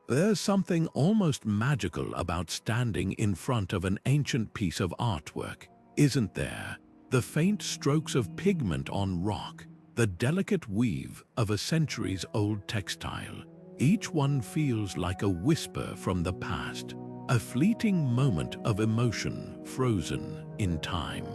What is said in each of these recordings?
There's something almost magical about standing in front of an ancient piece of artwork, isn't there? The faint strokes of pigment on rock, the delicate weave of a centuries-old textile. Each one feels like a whisper from the past, a fleeting moment of emotion frozen in time.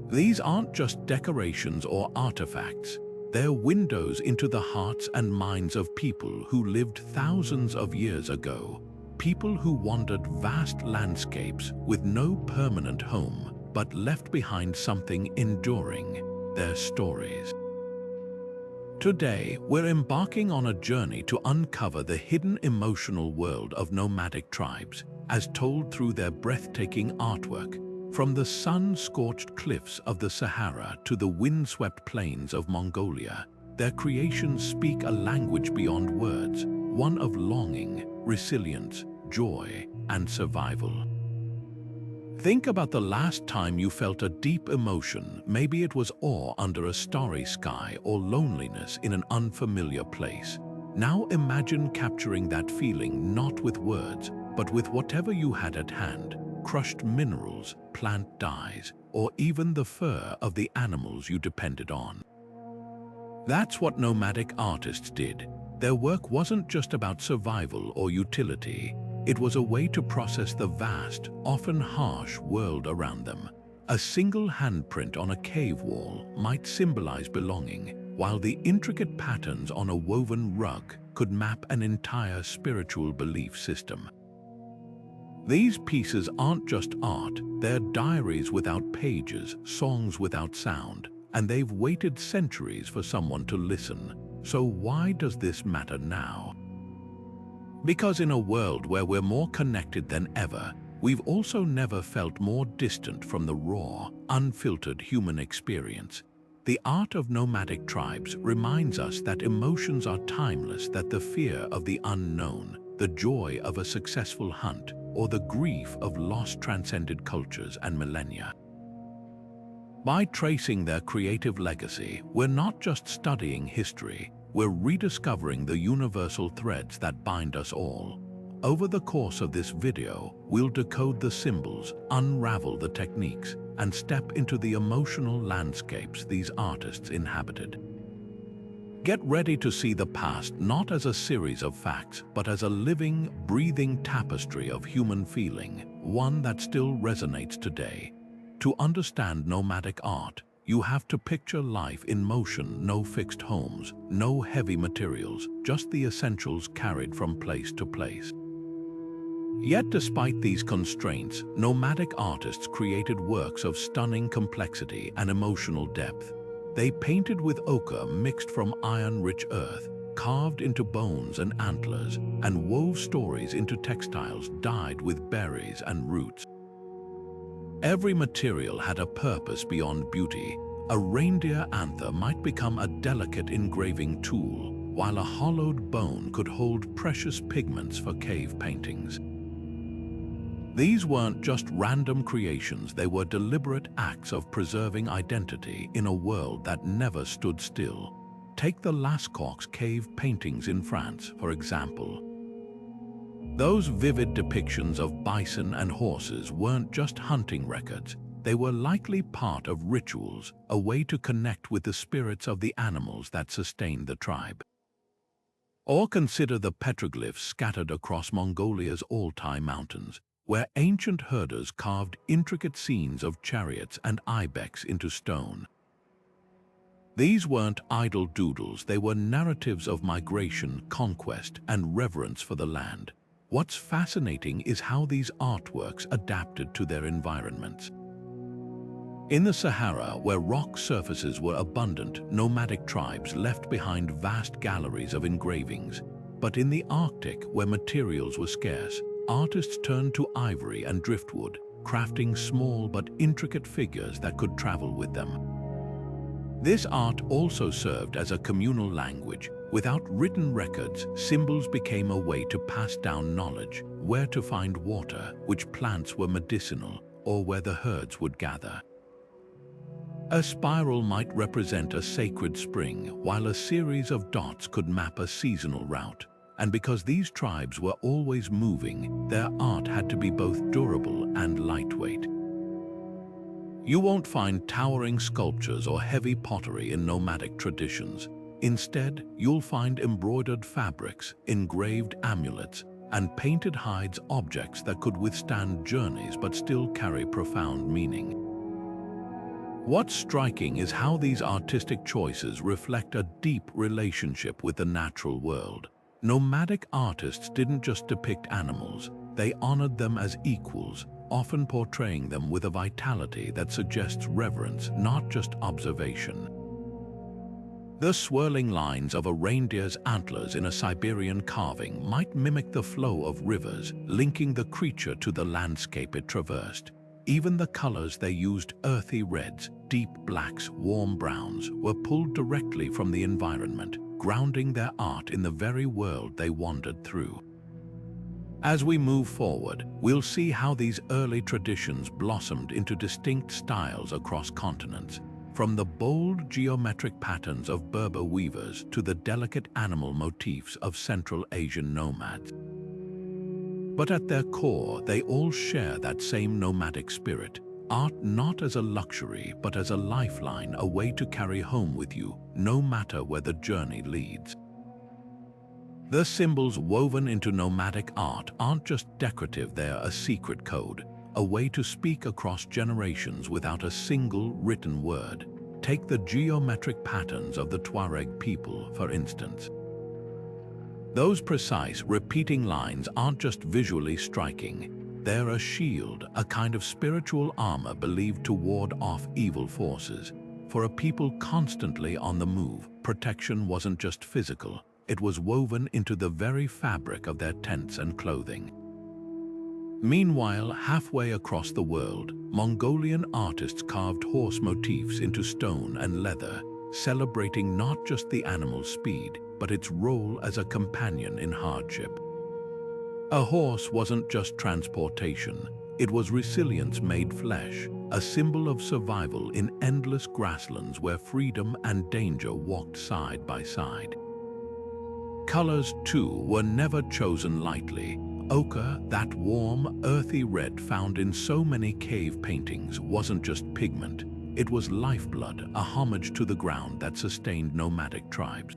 These aren't just decorations or artifacts. They're windows into the hearts and minds of people who lived thousands of years ago, people who wandered vast landscapes with no permanent home, but left behind something enduring, their stories. Today, we're embarking on a journey to uncover the hidden emotional world of nomadic tribes, as told through their breathtaking artwork. From the sun-scorched cliffs of the Sahara to the windswept plains of Mongolia, their creations speak a language beyond words, one of longing, resilience, joy, and survival. Think about the last time you felt a deep emotion. Maybe it was awe under a starry sky or loneliness in an unfamiliar place. Now imagine capturing that feeling not with words, but with whatever you had at hand. Crushed minerals, plant dyes, or even the fur of the animals you depended on. That's what nomadic artists did. Their work wasn't just about survival or utility. It was a way to process the vast, often harsh world around them. A single handprint on a cave wall might symbolize belonging, while the intricate patterns on a woven rug could map an entire spiritual belief system. These pieces aren't just art, they're diaries without pages, songs without sound, and they've waited centuries for someone to listen. So why does this matter now? Because in a world where we're more connected than ever, we've also never felt more distant from the raw, unfiltered human experience. The art of nomadic tribes reminds us that emotions are timeless, that the fear of the unknown, the joy of a successful hunt, or the grief of lost transcended cultures and millennia. By tracing their creative legacy, we're not just studying history, we're rediscovering the universal threads that bind us all. Over the course of this video, we'll decode the symbols, unravel the techniques, and step into the emotional landscapes these artists inhabited. Get ready to see the past not as a series of facts, but as a living, breathing tapestry of human feeling, one that still resonates today. To understand nomadic art, you have to picture life in motion, no fixed homes, no heavy materials, just the essentials carried from place to place. Yet despite these constraints, nomadic artists created works of stunning complexity and emotional depth. They painted with ochre mixed from iron-rich earth, carved into bones and antlers, and wove stories into textiles dyed with berries and roots. Every material had a purpose beyond beauty. A reindeer antler might become a delicate engraving tool, while a hollowed bone could hold precious pigments for cave paintings. These weren't just random creations, they were deliberate acts of preserving identity in a world that never stood still. Take the Lascaux cave paintings in France, for example. Those vivid depictions of bison and horses weren't just hunting records, they were likely part of rituals, a way to connect with the spirits of the animals that sustained the tribe. Or consider the petroglyphs scattered across Mongolia's Altai mountains, where ancient herders carved intricate scenes of chariots and ibex into stone. These weren't idle doodles, they were narratives of migration, conquest, and reverence for the land. What's fascinating is how these artworks adapted to their environments. In the Sahara, where rock surfaces were abundant, nomadic tribes left behind vast galleries of engravings. But in the Arctic, where materials were scarce, artists turned to ivory and driftwood, crafting small but intricate figures that could travel with them. This art also served as a communal language. Without written records, symbols became a way to pass down knowledge, where to find water, which plants were medicinal, or where the herds would gather. A spiral might represent a sacred spring, while a series of dots could map a seasonal route. And because these tribes were always moving, their art had to be both durable and lightweight. You won't find towering sculptures or heavy pottery in nomadic traditions. Instead, you'll find embroidered fabrics, engraved amulets, and painted hides objects that could withstand journeys but still carry profound meaning. What's striking is how these artistic choices reflect a deep relationship with the natural world. Nomadic artists didn't just depict animals, they honored them as equals, often portraying them with a vitality that suggests reverence, not just observation. The swirling lines of a reindeer's antlers in a Siberian carving might mimic the flow of rivers, linking the creature to the landscape it traversed. Even the colors they used, earthy reds, deep blacks, warm browns, were pulled directly from the environment, grounding their art in the very world they wandered through. As we move forward, we'll see how these early traditions blossomed into distinct styles across continents, from the bold geometric patterns of Berber weavers to the delicate animal motifs of Central Asian nomads. But at their core, they all share that same nomadic spirit, art not as a luxury but as a lifeline, a way to carry home with you, no matter where the journey leads. The symbols woven into nomadic art aren't just decorative, they're a secret code, a way to speak across generations without a single written word. Take the geometric patterns of the Tuareg people, for instance. Those precise, repeating lines aren't just visually striking. They're a shield, a kind of spiritual armor believed to ward off evil forces. For a people constantly on the move, protection wasn't just physical, it was woven into the very fabric of their tents and clothing. Meanwhile, halfway across the world, Mongolian artists carved horse motifs into stone and leather, celebrating not just the animal's speed, but its role as a companion in hardship. A horse wasn't just transportation, it was resilience made flesh, a symbol of survival in endless grasslands where freedom and danger walked side by side. Colors, too, were never chosen lightly. Ochre, that warm, earthy red found in so many cave paintings, wasn't just pigment. It was lifeblood, a homage to the ground that sustained nomadic tribes.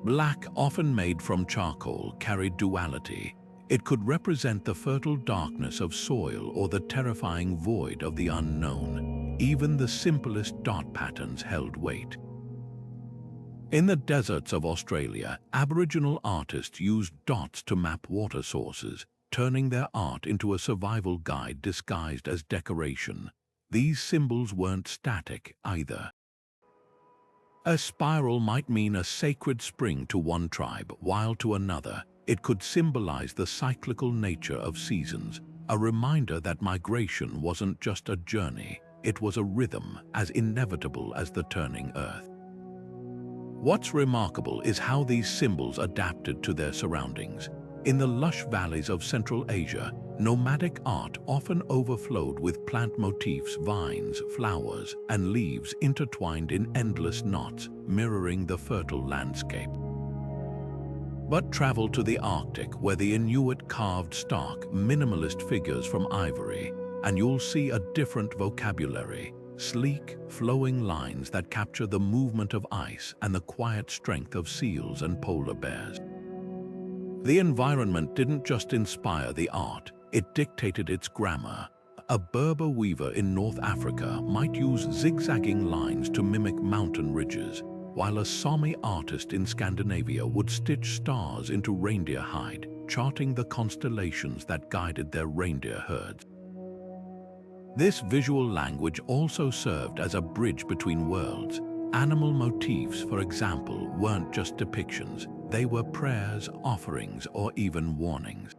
Black, often made from charcoal, carried duality. It could represent the fertile darkness of soil or the terrifying void of the unknown. Even the simplest dot patterns held weight. In the deserts of Australia, Aboriginal artists used dots to map water sources, turning their art into a survival guide disguised as decoration. These symbols weren't static either. A spiral might mean a sacred spring to one tribe, while to another, it could symbolize the cyclical nature of seasons, a reminder that migration wasn't just a journey, it was a rhythm as inevitable as the turning earth. What's remarkable is how these symbols adapted to their surroundings. In the lush valleys of Central Asia, nomadic art often overflowed with plant motifs, vines, flowers, and leaves intertwined in endless knots, mirroring the fertile landscape. But travel to the Arctic, where the Inuit carved stark, minimalist figures from ivory, and you'll see a different vocabulary. Sleek, flowing lines that capture the movement of ice and the quiet strength of seals and polar bears. The environment didn't just inspire the art, it dictated its grammar. A Berber weaver in North Africa might use zigzagging lines to mimic mountain ridges, while a Sami artist in Scandinavia would stitch stars into reindeer hide, charting the constellations that guided their reindeer herds. This visual language also served as a bridge between worlds. Animal motifs, for example, weren't just depictions, they were prayers, offerings, or even warnings.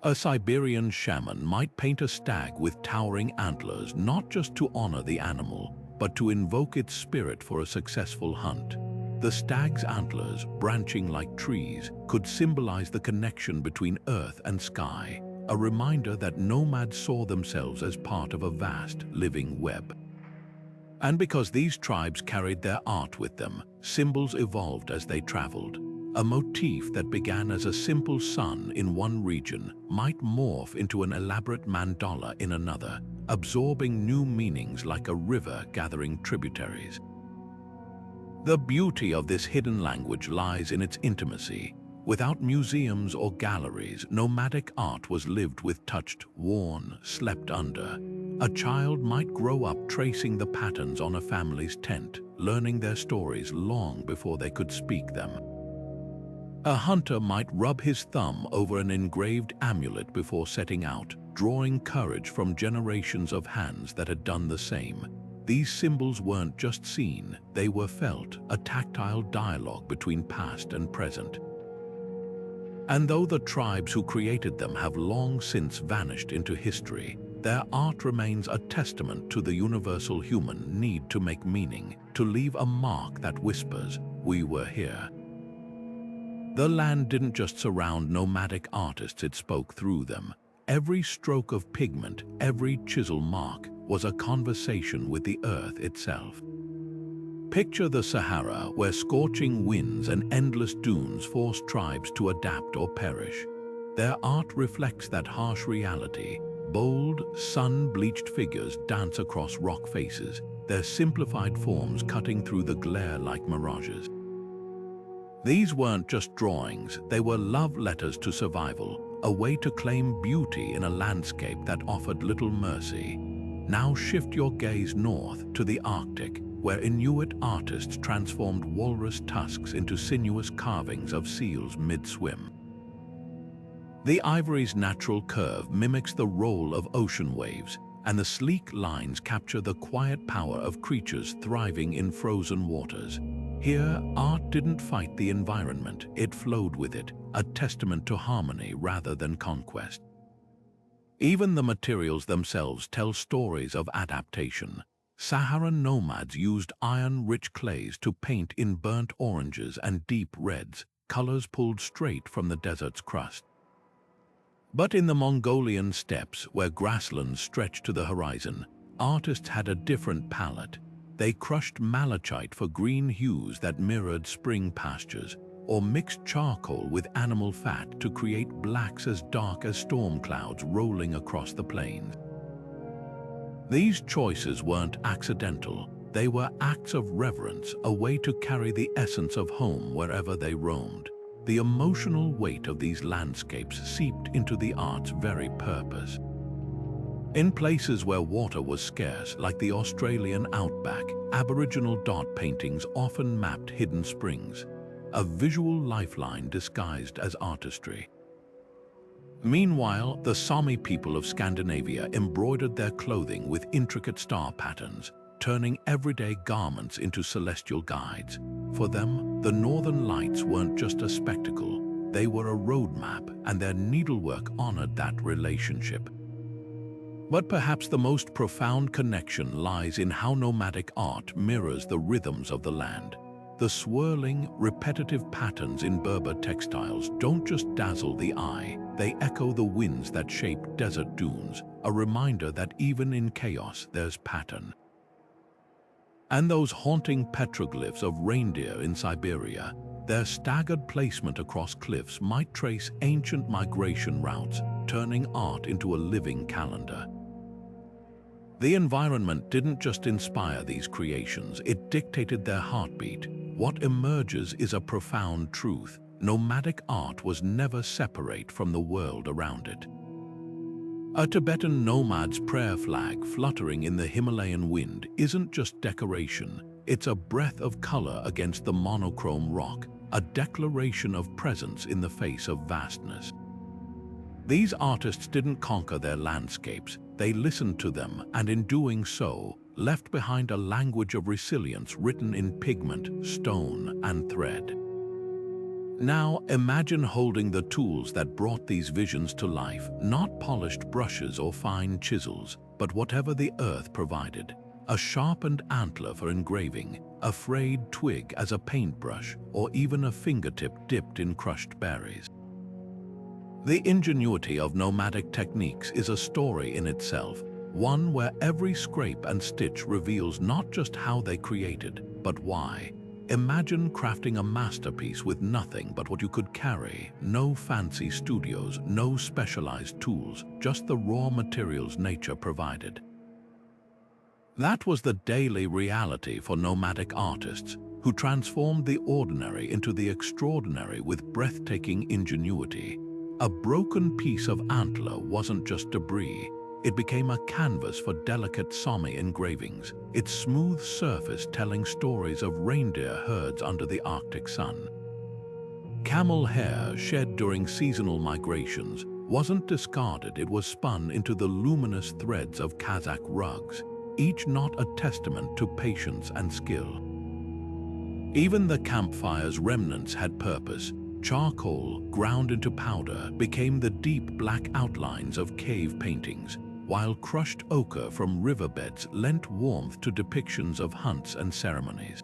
A Siberian shaman might paint a stag with towering antlers not just to honor the animal, but to invoke its spirit for a successful hunt. The stag's antlers, branching like trees, could symbolize the connection between earth and sky, a reminder that nomads saw themselves as part of a vast, living web. And because these tribes carried their art with them, symbols evolved as they traveled. A motif that began as a simple sun in one region might morph into an elaborate mandala in another, absorbing new meanings like a river gathering tributaries. The beauty of this hidden language lies in its intimacy. Without museums or galleries, nomadic art was lived with, touched, worn, slept under. A child might grow up tracing the patterns on a family's tent, learning their stories long before they could speak them. A hunter might rub his thumb over an engraved amulet before setting out, drawing courage from generations of hands that had done the same. These symbols weren't just seen, they were felt, a tactile dialogue between past and present. And though the tribes who created them have long since vanished into history, their art remains a testament to the universal human need to make meaning, to leave a mark that whispers, "We were here." The land didn't just surround nomadic artists, it spoke through them. Every stroke of pigment, every chisel mark, was a conversation with the earth itself. Picture the Sahara, where scorching winds and endless dunes force tribes to adapt or perish. Their art reflects that harsh reality. Bold, sun-bleached figures dance across rock faces, their simplified forms cutting through the glare like mirages. These weren't just drawings, they were love letters to survival, a way to claim beauty in a landscape that offered little mercy. Now shift your gaze north to the Arctic, where Inuit artists transformed walrus tusks into sinuous carvings of seals mid-swim. The ivory's natural curve mimics the roll of ocean waves, and the sleek lines capture the quiet power of creatures thriving in frozen waters. Here, art didn't fight the environment, it flowed with it, a testament to harmony rather than conquest. Even the materials themselves tell stories of adaptation. Saharan nomads used iron-rich clays to paint in burnt oranges and deep reds, colors pulled straight from the desert's crust. But in the Mongolian steppes, where grasslands stretched to the horizon, artists had a different palette. They crushed malachite for green hues that mirrored spring pastures, or mixed charcoal with animal fat to create blacks as dark as storm clouds rolling across the plains. These choices weren't accidental, they were acts of reverence, a way to carry the essence of home wherever they roamed. The emotional weight of these landscapes seeped into the art's very purpose. In places where water was scarce, like the Australian outback, Aboriginal dot paintings often mapped hidden springs, a visual lifeline disguised as artistry. Meanwhile, the Sami people of Scandinavia embroidered their clothing with intricate star patterns, turning everyday garments into celestial guides. For them, the northern lights weren't just a spectacle, they were a roadmap, and their needlework honored that relationship. But perhaps the most profound connection lies in how nomadic art mirrors the rhythms of the land. The swirling, repetitive patterns in Berber textiles don't just dazzle the eye, they echo the winds that shape desert dunes, a reminder that even in chaos there's pattern. And those haunting petroglyphs of reindeer in Siberia, their staggered placement across cliffs might trace ancient migration routes, turning art into a living calendar. The environment didn't just inspire these creations, it dictated their heartbeat. What emerges is a profound truth. Nomadic art was never separate from the world around it. A Tibetan nomad's prayer flag fluttering in the Himalayan wind isn't just decoration, it's a breath of color against the monochrome rock, a declaration of presence in the face of vastness. These artists didn't conquer their landscapes, they listened to them, and in doing so, left behind a language of resilience written in pigment, stone, and thread. Now imagine holding the tools that brought these visions to life, not polished brushes or fine chisels, but whatever the earth provided. A sharpened antler for engraving, a frayed twig as a paintbrush, or even a fingertip dipped in crushed berries. The ingenuity of nomadic techniques is a story in itself, one where every scrape and stitch reveals not just how they created, but why. Imagine crafting a masterpiece with nothing but what you could carry, no fancy studios, no specialized tools, just the raw materials nature provided. That was the daily reality for nomadic artists, who transformed the ordinary into the extraordinary with breathtaking ingenuity. A broken piece of antler wasn't just debris. It became a canvas for delicate Sami engravings, its smooth surface telling stories of reindeer herds under the Arctic sun. Camel hair shed during seasonal migrations wasn't discarded, it was spun into the luminous threads of Kazakh rugs, each knot a testament to patience and skill. Even the campfire's remnants had purpose. Charcoal, ground into powder, became the deep black outlines of cave paintings, while crushed ochre from riverbeds lent warmth to depictions of hunts and ceremonies.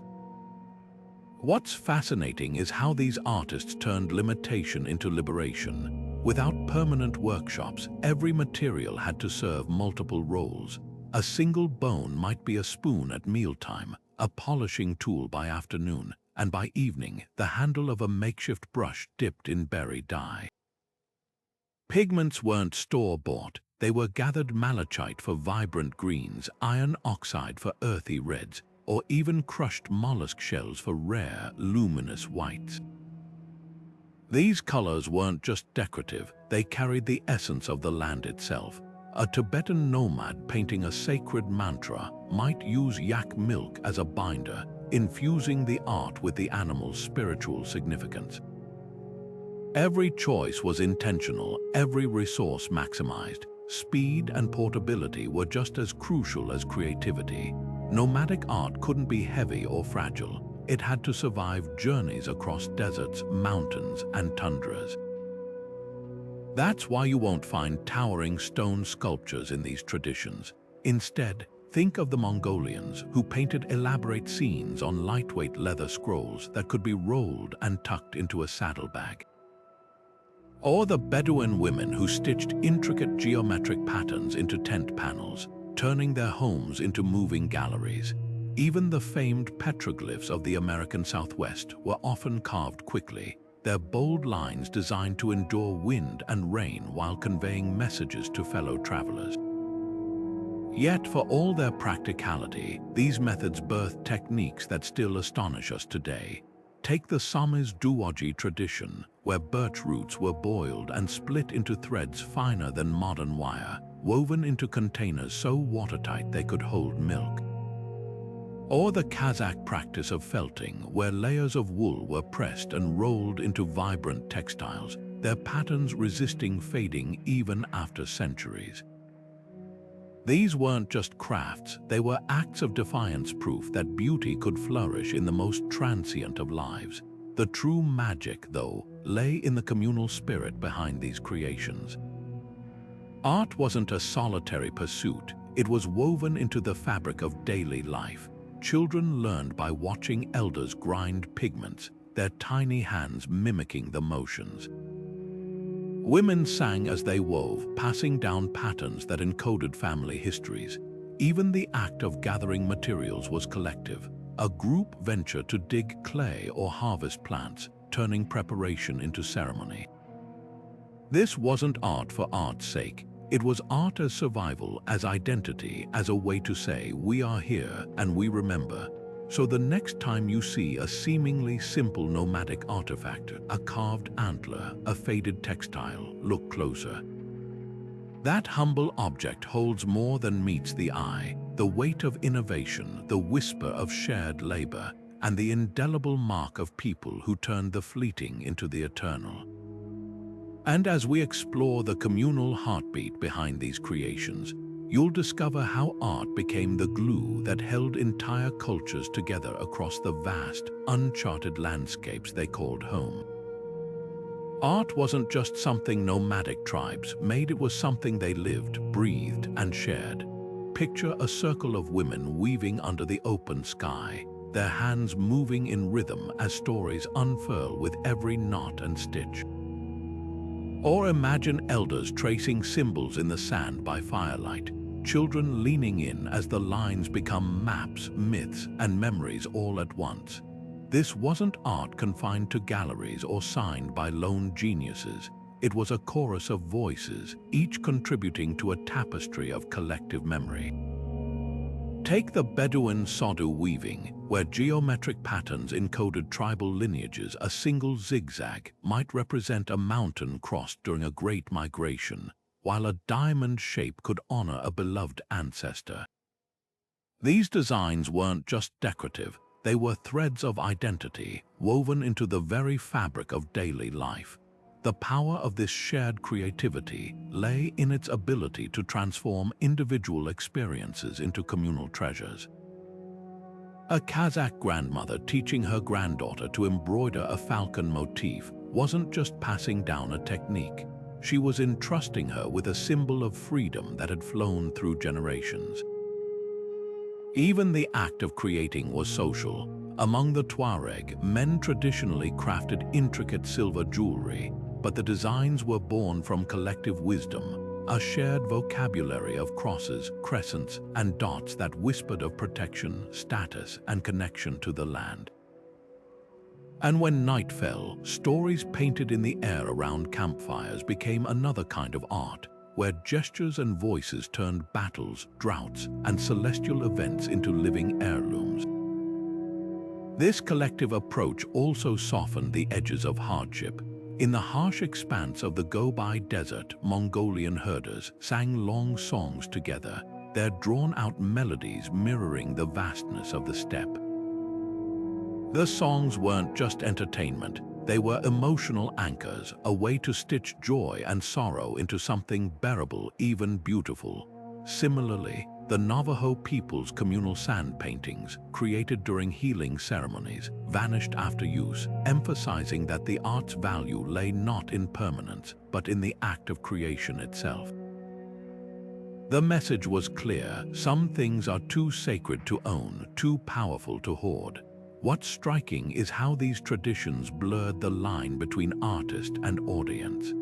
What's fascinating is how these artists turned limitation into liberation. Without permanent workshops, every material had to serve multiple roles. A single bone might be a spoon at mealtime, a polishing tool by afternoon, and by evening, the handle of a makeshift brush dipped in berry dye. Pigments weren't store-bought. They were gathered malachite for vibrant greens, iron oxide for earthy reds, or even crushed mollusk shells for rare, luminous whites. These colors weren't just decorative, they carried the essence of the land itself. A Tibetan nomad painting a sacred mantra might use yak milk as a binder, infusing the art with the animal's spiritual significance. Every choice was intentional, every resource maximized. Speed and portability were just as crucial as creativity. Nomadic art couldn't be heavy or fragile. It had to survive journeys across deserts, mountains, and tundras. That's why you won't find towering stone sculptures in these traditions. Instead, think of the Mongolians, who painted elaborate scenes on lightweight leather scrolls that could be rolled and tucked into a saddlebag. Or the Bedouin women who stitched intricate geometric patterns into tent panels, turning their homes into moving galleries. Even the famed petroglyphs of the American Southwest were often carved quickly, their bold lines designed to endure wind and rain while conveying messages to fellow travelers. Yet, for all their practicality, these methods birthed techniques that still astonish us today. Take the Sami's duoji tradition, where birch roots were boiled and split into threads finer than modern wire, woven into containers so watertight they could hold milk. Or the Kazakh practice of felting, where layers of wool were pressed and rolled into vibrant textiles, their patterns resisting fading even after centuries. These weren't just crafts, they were acts of defiance, proof that beauty could flourish in the most transient of lives. The true magic, though, lay in the communal spirit behind these creations. Art wasn't a solitary pursuit, it was woven into the fabric of daily life. Children learned by watching elders grind pigments, their tiny hands mimicking the motions. Women sang as they wove, passing down patterns that encoded family histories. Even the act of gathering materials was collective, a group venture to dig clay or harvest plants, turning preparation into ceremony. This wasn't art for art's sake. It was art as survival, as identity, as a way to say, we are here and we remember. So the next time you see a seemingly simple nomadic artifact, a carved antler, a faded textile, look closer. That humble object holds more than meets the eye, the weight of innovation, the whisper of shared labor, and the indelible mark of people who turned the fleeting into the eternal. And as we explore the communal heartbeat behind these creations, you'll discover how art became the glue that held entire cultures together across the vast, uncharted landscapes they called home. Art wasn't just something nomadic tribes made, it was something they lived, breathed, and shared. Picture a circle of women weaving under the open sky, their hands moving in rhythm as stories unfurl with every knot and stitch. Or imagine elders tracing symbols in the sand by firelight, children leaning in as the lines become maps, myths, and memories all at once. This wasn't art confined to galleries or signed by lone geniuses. It was a chorus of voices, each contributing to a tapestry of collective memory. Take the Bedouin Sodu weaving, where geometric patterns encoded tribal lineages. A single zigzag might represent a mountain crossed during a great migration, while a diamond shape could honor a beloved ancestor. These designs weren't just decorative, they were threads of identity woven into the very fabric of daily life. The power of this shared creativity lay in its ability to transform individual experiences into communal treasures. A Kazakh grandmother teaching her granddaughter to embroider a falcon motif wasn't just passing down a technique. She was entrusting her with a symbol of freedom that had flown through generations. Even the act of creating was social. Among the Tuareg, men traditionally crafted intricate silver jewelry, but the designs were born from collective wisdom, a shared vocabulary of crosses, crescents, and dots that whispered of protection, status, and connection to the land. And when night fell, stories painted in the air around campfires became another kind of art, where gestures and voices turned battles, droughts, and celestial events into living heirlooms. This collective approach also softened the edges of hardship. In the harsh expanse of the Gobi Desert, Mongolian herders sang long songs together, their drawn-out melodies mirroring the vastness of the steppe. The songs weren't just entertainment, they were emotional anchors, a way to stitch joy and sorrow into something bearable, even beautiful. Similarly, the Navajo people's communal sand paintings, created during healing ceremonies, vanished after use, emphasizing that the art's value lay not in permanence, but in the act of creation itself. The message was clear: some things are too sacred to own, too powerful to hoard. What's striking is how these traditions blurred the line between artist and audience.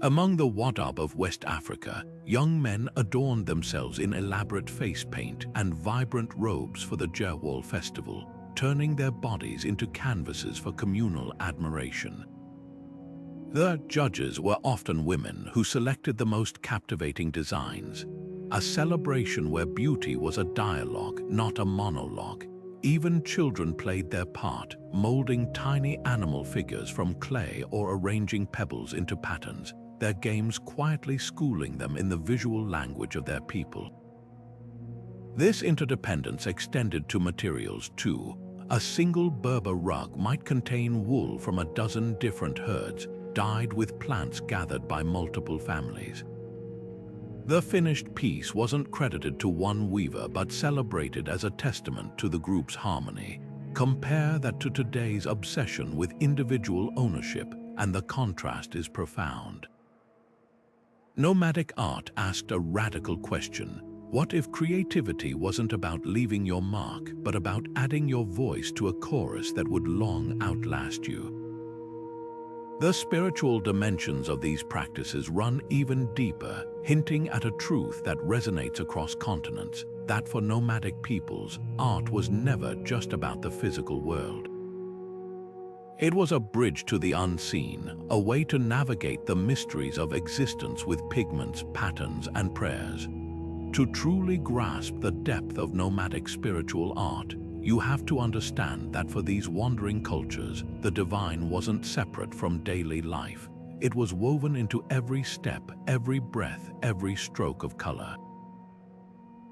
Among the Wadab of West Africa, young men adorned themselves in elaborate face paint and vibrant robes for the Jerwal festival, turning their bodies into canvases for communal admiration. The judges were often women who selected the most captivating designs, a celebration where beauty was a dialogue, not a monologue. Even children played their part, molding tiny animal figures from clay or arranging pebbles into patterns, their games quietly schooling them in the visual language of their people. This interdependence extended to materials too. A single Berber rug might contain wool from a dozen different herds, dyed with plants gathered by multiple families. The finished piece wasn't credited to one weaver but celebrated as a testament to the group's harmony. Compare that to today's obsession with individual ownership, and the contrast is profound. Nomadic art asked a radical question. What if creativity wasn't about leaving your mark, but about adding your voice to a chorus that would long outlast you? The spiritual dimensions of these practices run even deeper, hinting at a truth that resonates across continents, that for nomadic peoples, art was never just about the physical world. It was a bridge to the unseen, a way to navigate the mysteries of existence with pigments, patterns, and prayers. To truly grasp the depth of nomadic spiritual art, you have to understand that for these wandering cultures, the divine wasn't separate from daily life. It was woven into every step, every breath, every stroke of color.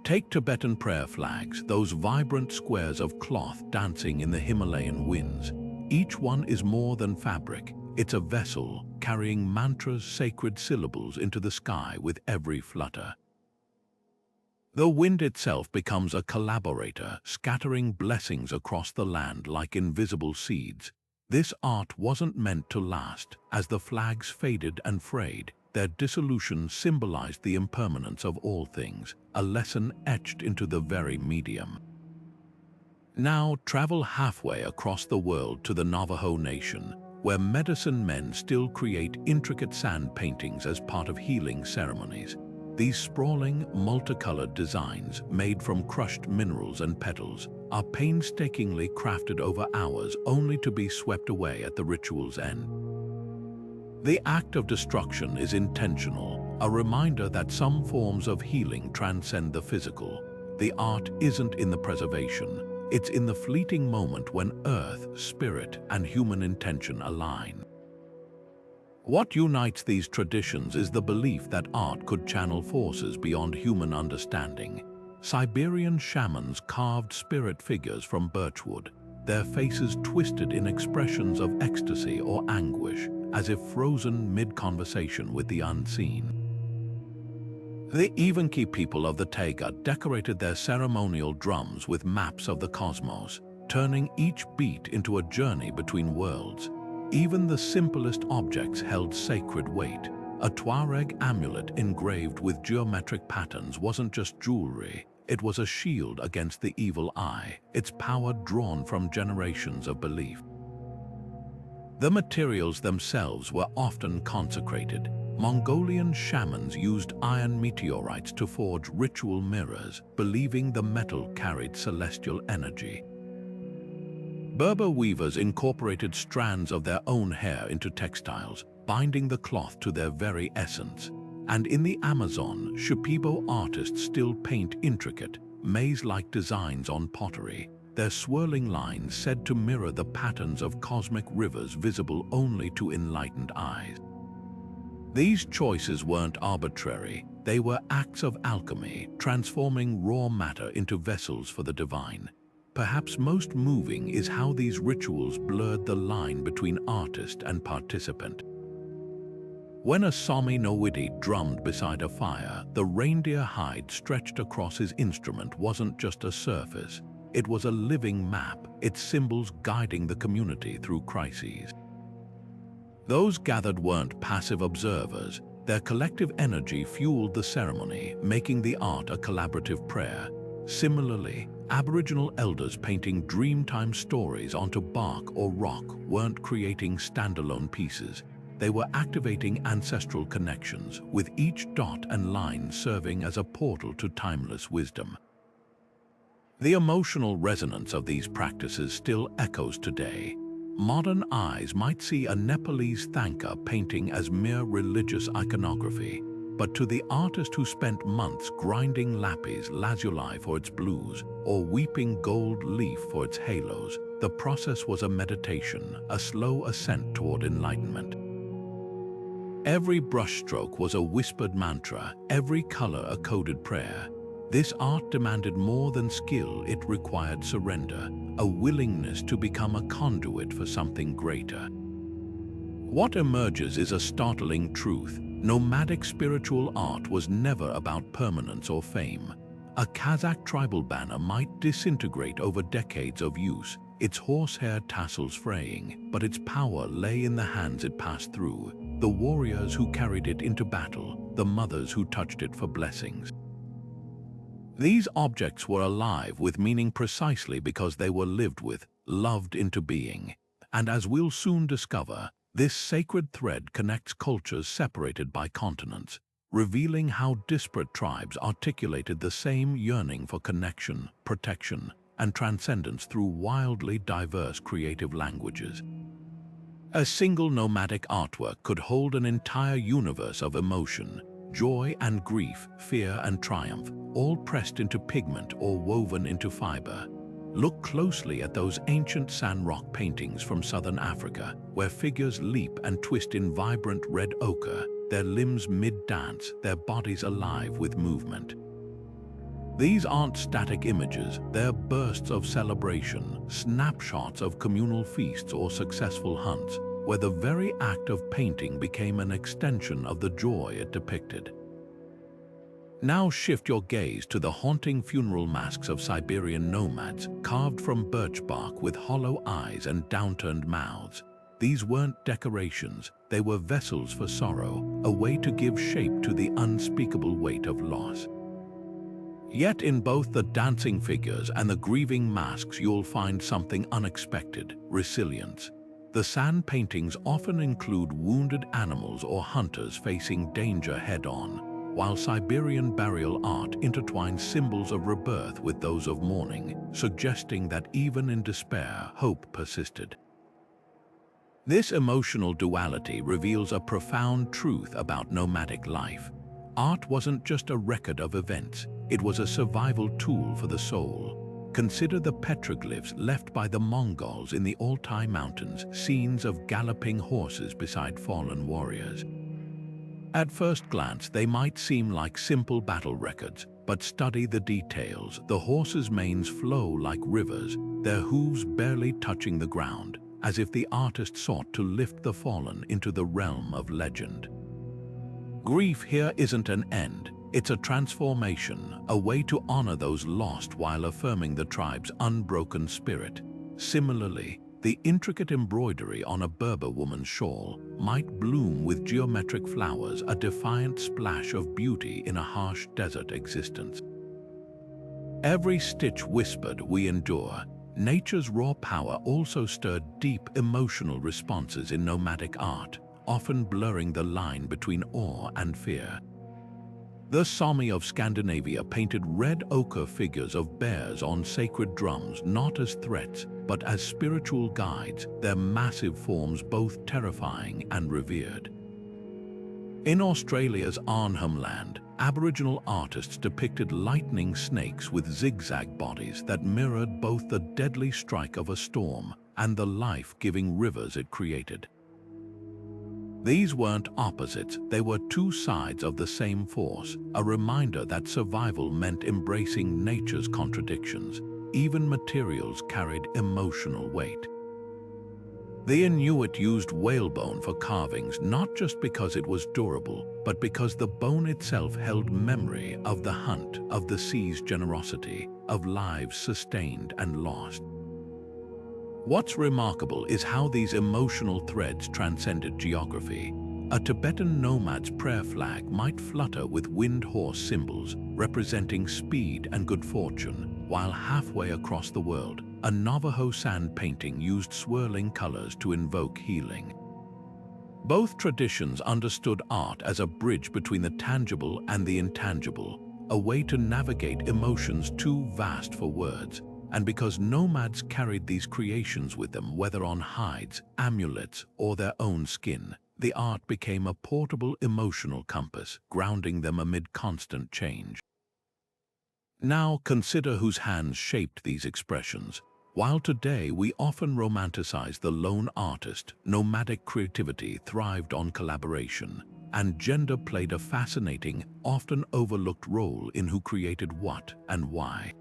Take Tibetan prayer flags, those vibrant squares of cloth dancing in the Himalayan winds. Each one is more than fabric. It's a vessel carrying mantras, sacred syllables into the sky with every flutter. The wind itself becomes a collaborator, scattering blessings across the land like invisible seeds. This art wasn't meant to last. As the flags faded and frayed, their dissolution symbolized the impermanence of all things, a lesson etched into the very medium. Now travel halfway across the world to the Navajo Nation, where medicine men still create intricate sand paintings as part of healing ceremonies. These sprawling, multicolored designs, made from crushed minerals and petals, are painstakingly crafted over hours only to be swept away at the ritual's end. The act of destruction is intentional, a reminder that some forms of healing transcend the physical. The art isn't in the preservation, it's in the fleeting moment when earth, spirit, and human intention align. What unites these traditions is the belief that art could channel forces beyond human understanding. Siberian shamans carved spirit figures from birchwood, their faces twisted in expressions of ecstasy or anguish, as if frozen mid-conversation with the unseen. The Evenki people of the Taiga decorated their ceremonial drums with maps of the cosmos, turning each beat into a journey between worlds. Even the simplest objects held sacred weight. A Tuareg amulet engraved with geometric patterns wasn't just jewelry, it was a shield against the evil eye, its power drawn from generations of belief. The materials themselves were often consecrated. Mongolian shamans used iron meteorites to forge ritual mirrors, believing the metal carried celestial energy. Berber weavers incorporated strands of their own hair into textiles, binding the cloth to their very essence. And in the Amazon, Shipibo artists still paint intricate, maze-like designs on pottery, their swirling lines said to mirror the patterns of cosmic rivers visible only to enlightened eyes. These choices weren't arbitrary, they were acts of alchemy, transforming raw matter into vessels for the divine. Perhaps most moving is how these rituals blurred the line between artist and participant. When a Sami Nowidi drummed beside a fire, the reindeer hide stretched across his instrument wasn't just a surface. It was a living map, its symbols guiding the community through crises. Those gathered weren't passive observers. Their collective energy fueled the ceremony, making the art a collaborative prayer. Similarly, Aboriginal elders painting dreamtime stories onto bark or rock weren't creating standalone pieces. They were activating ancestral connections, with each dot and line serving as a portal to timeless wisdom. The emotional resonance of these practices still echoes today. Modern eyes might see a Nepalese thangka painting as mere religious iconography, but to the artist who spent months grinding lapis lazuli for its blues or weeping gold leaf for its halos, the process was a meditation, a slow ascent toward enlightenment. Every brushstroke was a whispered mantra, every color a coded prayer. This art demanded more than skill, it required surrender, a willingness to become a conduit for something greater. What emerges is a startling truth. Nomadic spiritual art was never about permanence or fame. A Kazakh tribal banner might disintegrate over decades of use, its horsehair tassels fraying, but its power lay in the hands it passed through, the warriors who carried it into battle, the mothers who touched it for blessings. These objects were alive with meaning precisely because they were lived with, loved into being. And as we'll soon discover, this sacred thread connects cultures separated by continents, revealing how disparate tribes articulated the same yearning for connection, protection, and transcendence through wildly diverse creative languages. A single nomadic artwork could hold an entire universe of emotion, joy and grief, fear and triumph, all pressed into pigment or woven into fiber. Look closely at those ancient sandrock paintings from southern Africa, where figures leap and twist in vibrant red ochre, their limbs mid-dance, their bodies alive with movement. These aren't static images, they're bursts of celebration, snapshots of communal feasts or successful hunts, where the very act of painting became an extension of the joy it depicted. Now shift your gaze to the haunting funeral masks of Siberian nomads, carved from birch bark with hollow eyes and downturned mouths. These weren't decorations, they were vessels for sorrow, a way to give shape to the unspeakable weight of loss. Yet in both the dancing figures and the grieving masks you'll find something unexpected: resilience. The sand paintings often include wounded animals or hunters facing danger head-on. while Siberian burial art intertwined symbols of rebirth with those of mourning, suggesting that even in despair, hope persisted. This emotional duality reveals a profound truth about nomadic life. Art wasn't just a record of events, it was a survival tool for the soul. Consider the petroglyphs left by the Mongols in the Altai Mountains, scenes of galloping horses beside fallen warriors. At first glance, they might seem like simple battle records, but study the details. The horses' manes flow like rivers, their hooves barely touching the ground, as if the artist sought to lift the fallen into the realm of legend. Grief here isn't an end, it's a transformation, a way to honor those lost while affirming the tribe's unbroken spirit. Similarly, the intricate embroidery on a Berber woman's shawl might bloom with geometric flowers, a defiant splash of beauty in a harsh desert existence. Every stitch whispered, "We endure." Nature's raw power also stirred deep emotional responses in nomadic art, often blurring the line between awe and fear. The Sami of Scandinavia painted red ochre figures of bears on sacred drums, not as threats, but as spiritual guides, their massive forms both terrifying and revered. In Australia's Arnhem Land, Aboriginal artists depicted lightning snakes with zigzag bodies that mirrored both the deadly strike of a storm and the life-giving rivers it created. These weren't opposites, they were two sides of the same force, a reminder that survival meant embracing nature's contradictions. Even materials carried emotional weight. The Inuit used whalebone for carvings not just because it was durable, but because the bone itself held memory of the hunt, of the sea's generosity, of lives sustained and lost. What's remarkable is how these emotional threads transcended geography. A Tibetan nomad's prayer flag might flutter with wind horse symbols, representing speed and good fortune, while halfway across the world, a Navajo sand painting used swirling colors to invoke healing. Both traditions understood art as a bridge between the tangible and the intangible, a way to navigate emotions too vast for words. And because nomads carried these creations with them, whether on hides, amulets, or their own skin, the art became a portable emotional compass, grounding them amid constant change. Now consider whose hands shaped these expressions. While today we often romanticize the lone artist, nomadic creativity thrived on collaboration, and gender played a fascinating, often overlooked role in who created what and why.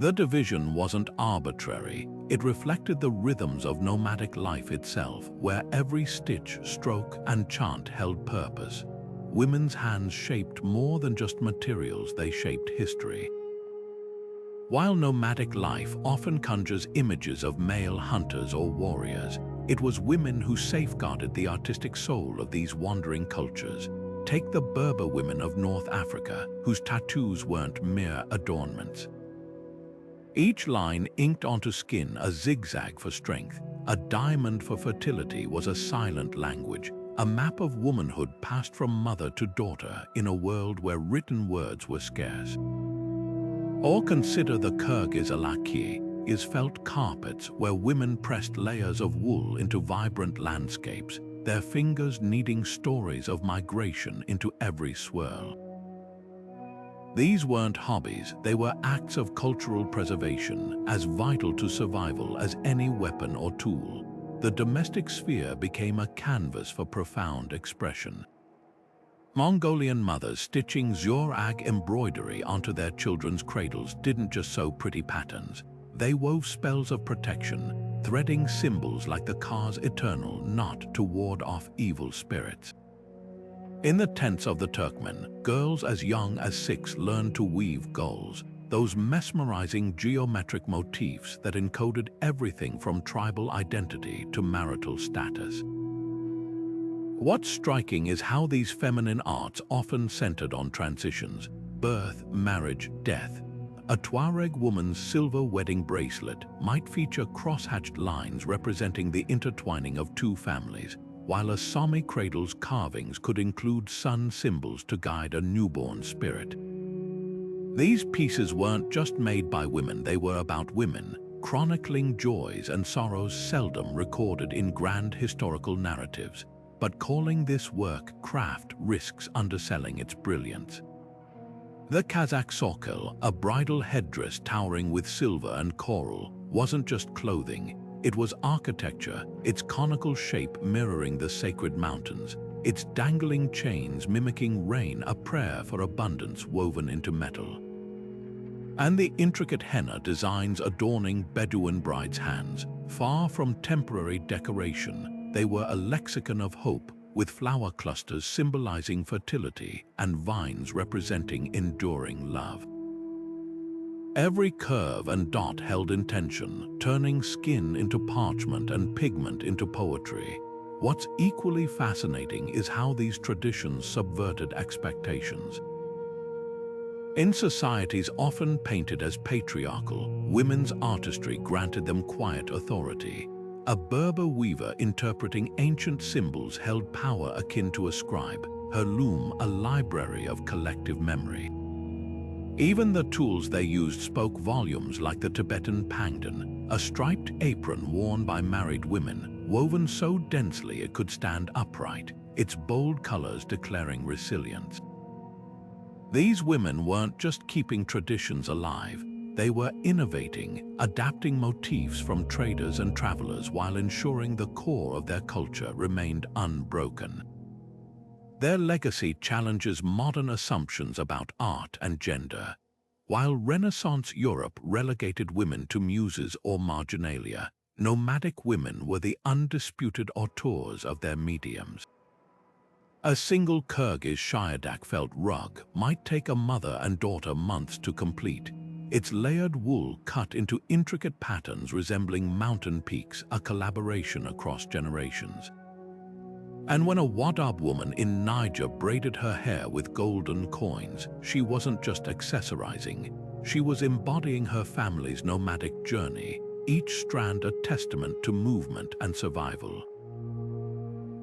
The division wasn't arbitrary, it reflected the rhythms of nomadic life itself, where every stitch, stroke, and chant held purpose. Women's hands shaped more than just materials, they shaped history. While nomadic life often conjures images of male hunters or warriors, it was women who safeguarded the artistic soul of these wandering cultures. Take the Berber women of North Africa, whose tattoos weren't mere adornments. Each line inked onto skin a zigzag for strength, a diamond for fertility was a silent language, a map of womanhood passed from mother to daughter in a world where written words were scarce. Or consider the Kyrgyz alaki, felt carpets where women pressed layers of wool into vibrant landscapes, their fingers kneading stories of migration into every swirl. These weren't hobbies, they were acts of cultural preservation, as vital to survival as any weapon or tool. The domestic sphere became a canvas for profound expression. Mongolian mothers stitching Zyorag embroidery onto their children's cradles didn't just sew pretty patterns. They wove spells of protection, threading symbols like the Ka's eternal knot to ward off evil spirits. In the tents of the Turkmen, girls as young as 6 learned to weave gulls, those mesmerizing geometric motifs that encoded everything from tribal identity to marital status. What's striking is how these feminine arts often centered on transitions: birth, marriage, death. A Tuareg woman's silver wedding bracelet might feature cross-hatched lines representing the intertwining of 2 families, while a Sami cradle's carvings could include sun symbols to guide a newborn spirit. These pieces weren't just made by women, they were about women, chronicling joys and sorrows seldom recorded in grand historical narratives. But calling this work craft risks underselling its brilliance. The Kazakh sokel, a bridal headdress towering with silver and coral, wasn't just clothing, it was architecture, its conical shape mirroring the sacred mountains, its dangling chains mimicking rain, a prayer for abundance woven into metal. And the intricate henna designs adorning Bedouin brides' hands, far from temporary decoration, they were a lexicon of hope, with flower clusters symbolizing fertility and vines representing enduring love. Every curve and dot held intention, turning skin into parchment and pigment into poetry. What's equally fascinating is how these traditions subverted expectations. In societies often painted as patriarchal, women's artistry granted them quiet authority. A Berber weaver interpreting ancient symbols held power akin to a scribe, her loom a library of collective memory. Even the tools they used spoke volumes, like the Tibetan pangdan, a striped apron worn by married women, woven so densely it could stand upright, its bold colors declaring resilience. These women weren't just keeping traditions alive, they were innovating, adapting motifs from traders and travelers while ensuring the core of their culture remained unbroken. Their legacy challenges modern assumptions about art and gender. While Renaissance Europe relegated women to muses or marginalia, nomadic women were the undisputed auteurs of their mediums. A single Kyrgyz Shyadak felt rug might take a mother and daughter months to complete, its layered wool cut into intricate patterns resembling mountain peaks, a collaboration across generations. And when a Wadab woman in Niger braided her hair with golden coins, she wasn't just accessorizing, she was embodying her family's nomadic journey, each strand a testament to movement and survival.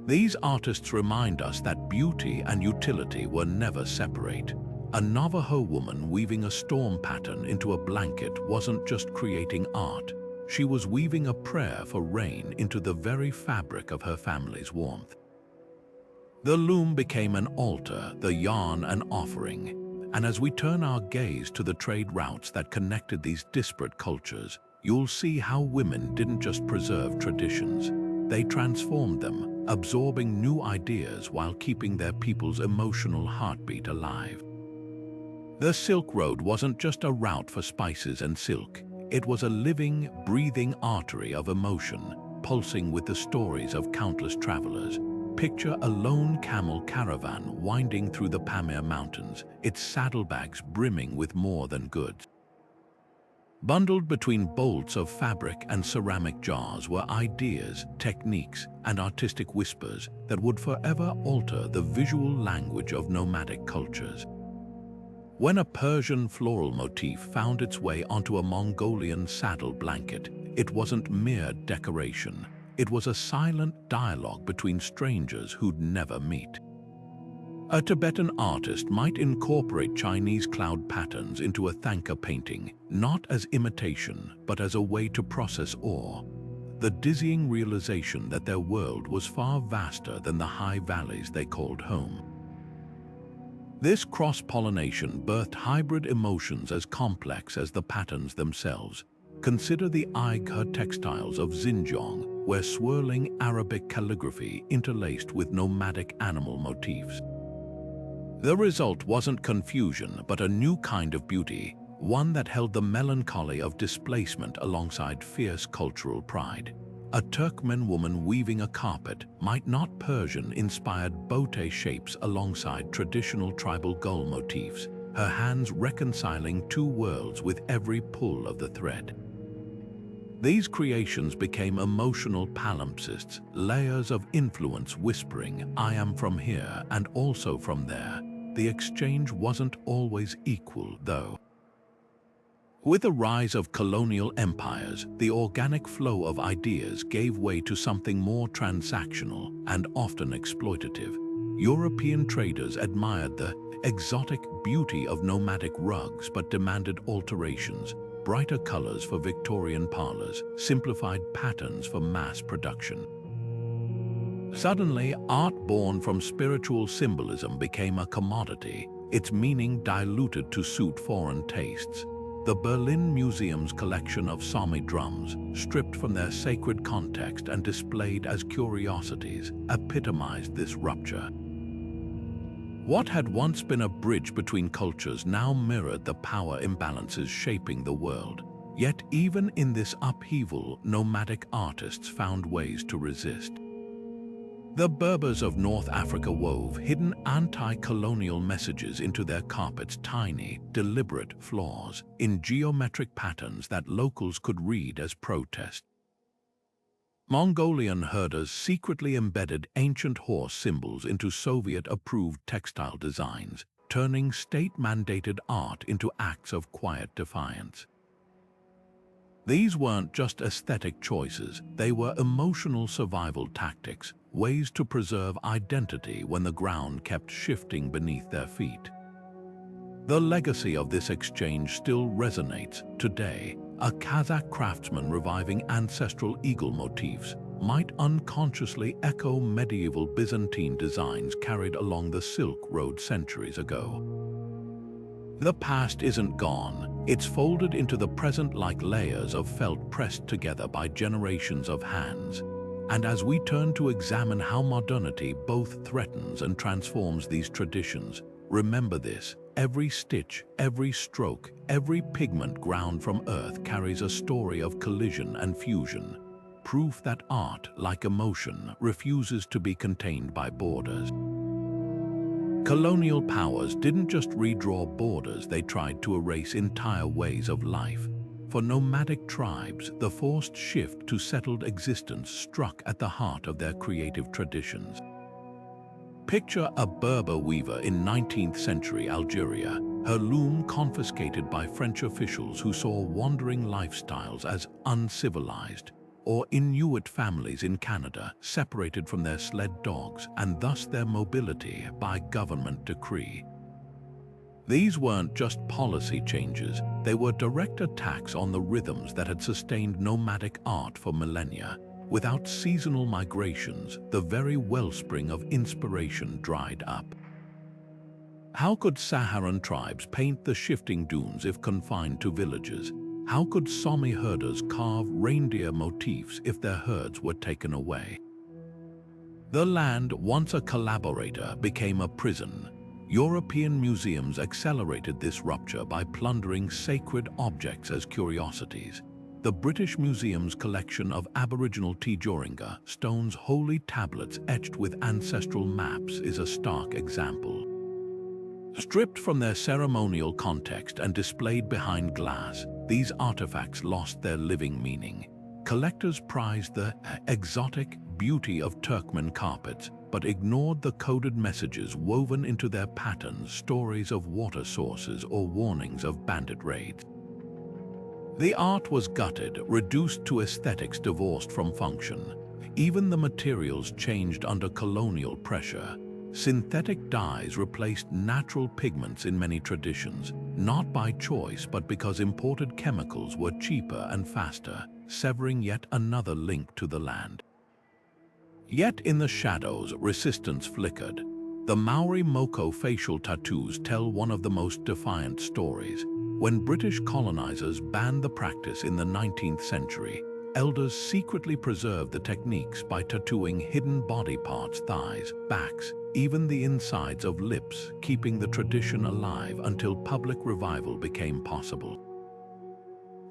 These artists remind us that beauty and utility were never separate. A Navajo woman weaving a storm pattern into a blanket wasn't just creating art, she was weaving a prayer for rain into the very fabric of her family's warmth. The loom became an altar, the yarn an offering, and as we turn our gaze to the trade routes that connected these disparate cultures, you'll see how women didn't just preserve traditions, they transformed them, absorbing new ideas while keeping their people's emotional heartbeat alive. The Silk Road wasn't just a route for spices and silk, it was a living, breathing artery of emotion, pulsing with the stories of countless travelers. Picture a lone camel caravan winding through the Pamir Mountains, its saddlebags brimming with more than goods. Bundled between bolts of fabric and ceramic jars were ideas, techniques, and artistic whispers that would forever alter the visual language of nomadic cultures. When a Persian floral motif found its way onto a Mongolian saddle blanket, it wasn't mere decoration. It was a silent dialogue between strangers who'd never meet. A Tibetan artist might incorporate Chinese cloud patterns into a Thangka painting, not as imitation, but as a way to process awe, the dizzying realization that their world was far vaster than the high valleys they called home. This cross-pollination birthed hybrid emotions as complex as the patterns themselves. Consider the etched textiles of Xinjiang, where swirling Arabic calligraphy interlaced with nomadic animal motifs. The result wasn't confusion, but a new kind of beauty, one that held the melancholy of displacement alongside fierce cultural pride. A Turkmen woman weaving a carpet might not Persian-inspired botte shapes alongside traditional tribal gull motifs, her hands reconciling two worlds with every pull of the thread. These creations became emotional palimpsests, layers of influence whispering, "I am from here and also from there." The exchange wasn't always equal, though. With the rise of colonial empires, the organic flow of ideas gave way to something more transactional and often exploitative. European traders admired the exotic beauty of nomadic rugs but demanded alterations, brighter colors for Victorian parlors, simplified patterns for mass production. Suddenly, art born from spiritual symbolism became a commodity, its meaning diluted to suit foreign tastes. The Berlin Museum's collection of Sami drums, stripped from their sacred context and displayed as curiosities, epitomized this rupture. What had once been a bridge between cultures now mirrored the power imbalances shaping the world. Yet even in this upheaval, nomadic artists found ways to resist. The Berbers of North Africa wove hidden anti-colonial messages into their carpets, tiny, deliberate flaws in geometric patterns that locals could read as protest. Mongolian herders secretly embedded ancient horse symbols into Soviet-approved textile designs, turning state-mandated art into acts of quiet defiance. These weren't just aesthetic choices, they were emotional survival tactics, ways to preserve identity when the ground kept shifting beneath their feet. The legacy of this exchange still resonates today. A Kazakh craftsman reviving ancestral eagle motifs might unconsciously echo medieval Byzantine designs carried along the Silk Road centuries ago. The past isn't gone, it's folded into the present like layers of felt pressed together by generations of hands. And as we turn to examine how modernity both threatens and transforms these traditions, remember this: every stitch, every stroke, every pigment ground from earth carries a story of collision and fusion, proof that art, like emotion, refuses to be contained by borders. Colonial powers didn't just redraw borders, they tried to erase entire ways of life. For nomadic tribes, the forced shift to settled existence struck at the heart of their creative traditions. Picture a Berber weaver in 19th century Algeria, her loom confiscated by French officials who saw wandering lifestyles as uncivilized, or Inuit families in Canada separated from their sled dogs and thus their mobility by government decree. These weren't just policy changes, they were direct attacks on the rhythms that had sustained nomadic art for millennia. Without seasonal migrations, the very wellspring of inspiration dried up. How could Saharan tribes paint the shifting dunes if confined to villages? How could Sami herders carve reindeer motifs if their herds were taken away? The land, once a collaborator, became a prison. European museums accelerated this rupture by plundering sacred objects as curiosities. The British Museum's collection of Aboriginal Tjuringa stones, holy tablets etched with ancestral maps, is a stark example. Stripped from their ceremonial context and displayed behind glass, these artifacts lost their living meaning. Collectors prized the exotic beauty of Turkmen carpets, but ignored the coded messages woven into their patterns, stories of water sources or warnings of bandit raids. The art was gutted, reduced to aesthetics divorced from function. Even the materials changed under colonial pressure. Synthetic dyes replaced natural pigments in many traditions, not by choice but because imported chemicals were cheaper and faster, severing yet another link to the land. Yet in the shadows, resistance flickered. The Maori Moko facial tattoos tell one of the most defiant stories. When British colonizers banned the practice in the 19th century, elders secretly preserved the techniques by tattooing hidden body parts, thighs, backs, even the insides of lips, keeping the tradition alive until public revival became possible.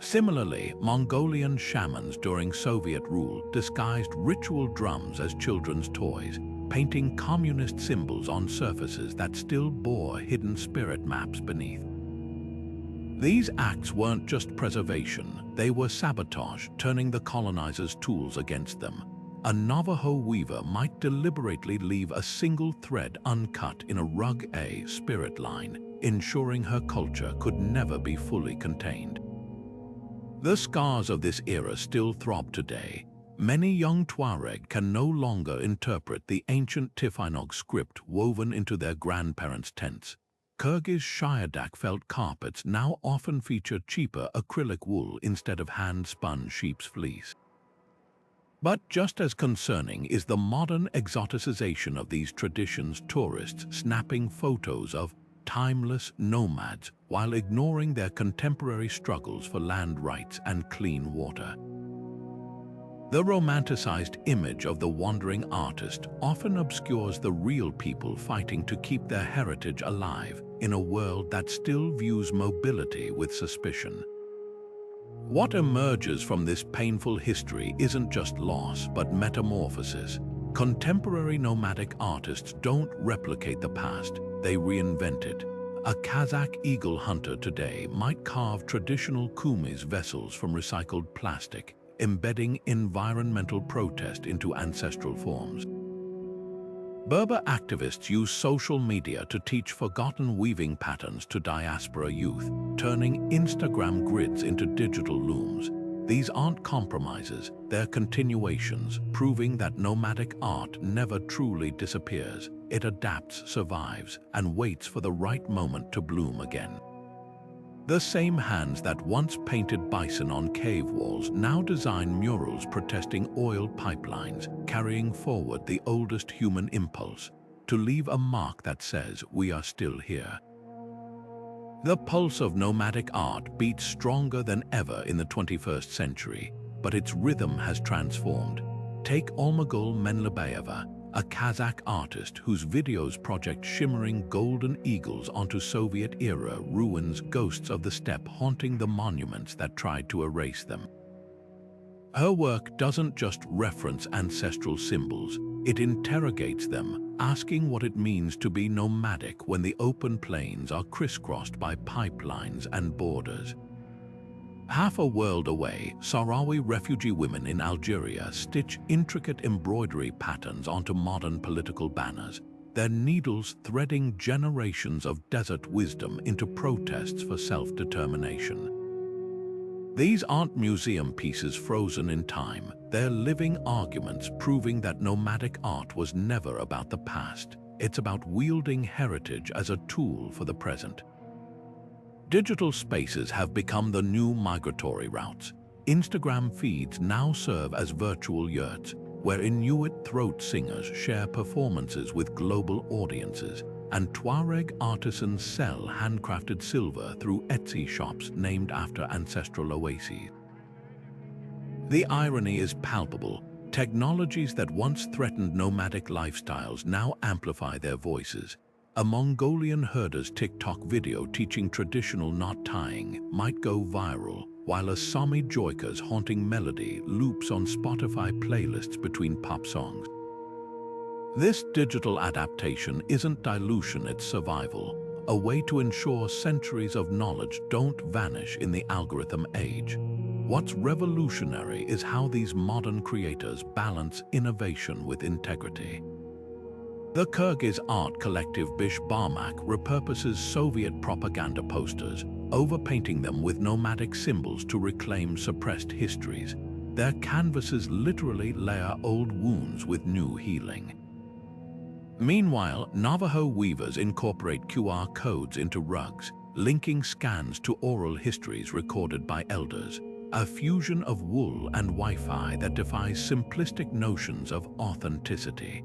Similarly, Mongolian shamans during Soviet rule disguised ritual drums as children's toys, painting communist symbols on surfaces that still bore hidden spirit maps beneath. These acts weren't just preservation, they were sabotage, turning the colonizers' tools against them. A Navajo weaver might deliberately leave a single thread uncut in a rug, a spirit line, ensuring her culture could never be fully contained. The scars of this era still throb today. Many young Tuareg can no longer interpret the ancient Tifinagh script woven into their grandparents' tents. Kyrgyz Shyadak felt carpets now often feature cheaper acrylic wool instead of hand-spun sheep's fleece. But just as concerning is the modern exoticization of these traditions, tourists snapping photos of timeless nomads while ignoring their contemporary struggles for land rights and clean water. The romanticized image of the wandering artist often obscures the real people fighting to keep their heritage alive in a world that still views mobility with suspicion. What emerges from this painful history isn't just loss, but metamorphosis. Contemporary nomadic artists don't replicate the past, they reinvent it. A Kazakh eagle hunter today might carve traditional kumis vessels from recycled plastic, embedding environmental protest into ancestral forms. Berber activists use social media to teach forgotten weaving patterns to diaspora youth, turning Instagram grids into digital looms. These aren't compromises, they're continuations, proving that nomadic art never truly disappears. It adapts, survives, and waits for the right moment to bloom again. The same hands that once painted bison on cave walls now design murals protesting oil pipelines, carrying forward the oldest human impulse, to leave a mark that says we are still here. The pulse of nomadic art beats stronger than ever in the 21st century, but its rhythm has transformed. Take Olmagul Menlebayeva, a Kazakh artist whose videos project shimmering golden eagles onto Soviet-era ruins, ghosts of the steppe haunting the monuments that tried to erase them. Her work doesn't just reference ancestral symbols, it interrogates them, asking what it means to be nomadic when the open plains are crisscrossed by pipelines and borders. Half a world away, Sahrawi refugee women in Algeria stitch intricate embroidery patterns onto modern political banners, their needles threading generations of desert wisdom into protests for self-determination. These aren't museum pieces frozen in time, they're living arguments proving that nomadic art was never about the past. It's about wielding heritage as a tool for the present. Digital spaces have become the new migratory routes. Instagram feeds now serve as virtual yurts, where Inuit throat singers share performances with global audiences, and Tuareg artisans sell handcrafted silver through Etsy shops named after ancestral oases. The irony is palpable. Technologies that once threatened nomadic lifestyles now amplify their voices. A Mongolian herder's TikTok video teaching traditional knot tying might go viral, while a Sami joika's haunting melody loops on Spotify playlists between pop songs. This digital adaptation isn't dilution, it's survival, a way to ensure centuries of knowledge don't vanish in the algorithm age. What's revolutionary is how these modern creators balance innovation with integrity. The Kyrgyz art collective Bish Barmak repurposes Soviet propaganda posters, overpainting them with nomadic symbols to reclaim suppressed histories. Their canvases literally layer old wounds with new healing. Meanwhile, Navajo weavers incorporate QR codes into rugs, linking scans to oral histories recorded by elders, a fusion of wool and Wi-Fi that defies simplistic notions of authenticity.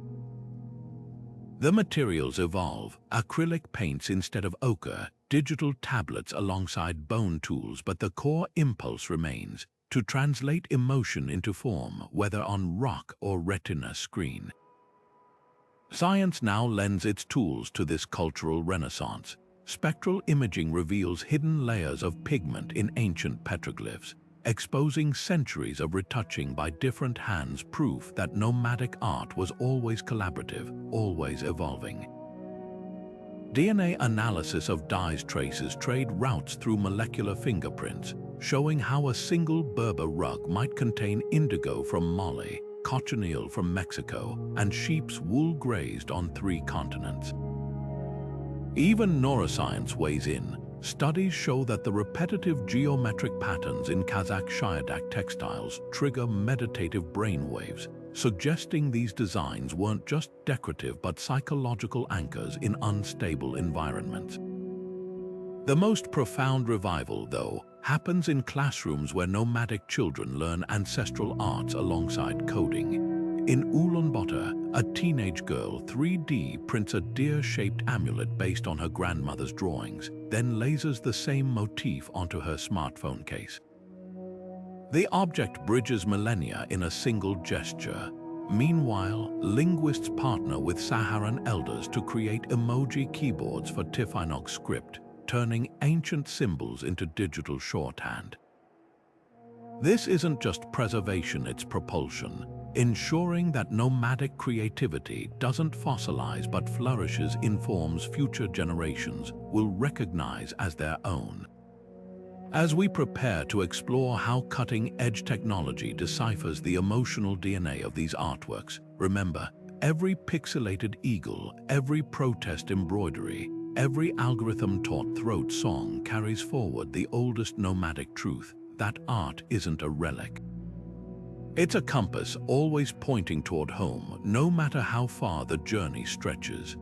The materials evolve, acrylic paints instead of ochre, digital tablets alongside bone tools, but the core impulse remains, to translate emotion into form, whether on rock or retina screen. Science now lends its tools to this cultural renaissance. Spectral imaging reveals hidden layers of pigment in ancient petroglyphs, exposing centuries of retouching by different hands, proof that nomadic art was always collaborative, always evolving. DNA analysis of dyes traces trade routes through molecular fingerprints, showing how a single Berber rug might contain indigo from Mali, cochineal from Mexico, and sheep's wool grazed on 3 continents. Even neuroscience weighs in. Studies show that the repetitive geometric patterns in Kazakh Shyadak textiles trigger meditative brainwaves, suggesting these designs weren't just decorative but psychological anchors in unstable environments. The most profound revival, though, happens in classrooms where nomadic children learn ancestral arts alongside coding. In Ulaanbaatar, a teenage girl 3D prints a deer-shaped amulet based on her grandmother's drawings, then lasers the same motif onto her smartphone case. The object bridges millennia in a single gesture. Meanwhile, linguists partner with Saharan elders to create emoji keyboards for Tifinagh script, turning ancient symbols into digital shorthand. This isn't just preservation, it's propulsion, ensuring that nomadic creativity doesn't fossilize but flourishes in forms future generations will recognize as their own. As we prepare to explore how cutting-edge technology deciphers the emotional DNA of these artworks, remember, every pixelated eagle, every protest embroidery, every algorithm-taught throat song carries forward the oldest nomadic truth: that art isn't a relic. It's a compass always pointing toward home, no matter how far the journey stretches.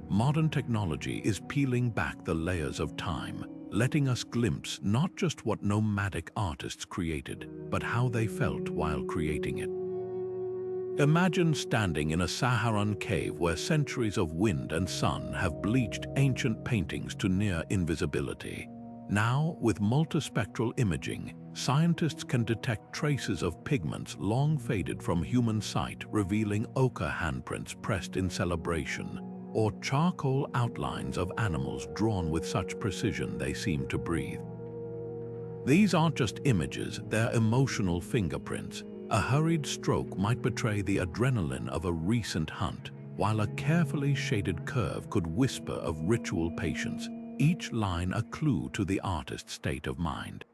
Modern technology is peeling back the layers of time, letting us glimpse not just what nomadic artists created, but how they felt while creating it. Imagine standing in a Saharan cave where centuries of wind and sun have bleached ancient paintings to near invisibility. Now, with multispectral imaging, scientists can detect traces of pigments long faded from human sight, revealing ochre handprints pressed in celebration, or charcoal outlines of animals drawn with such precision they seem to breathe. These aren't just images, they're emotional fingerprints. A hurried stroke might betray the adrenaline of a recent hunt, while a carefully shaded curve could whisper of ritual patience, each line a clue to the artist's state of mind.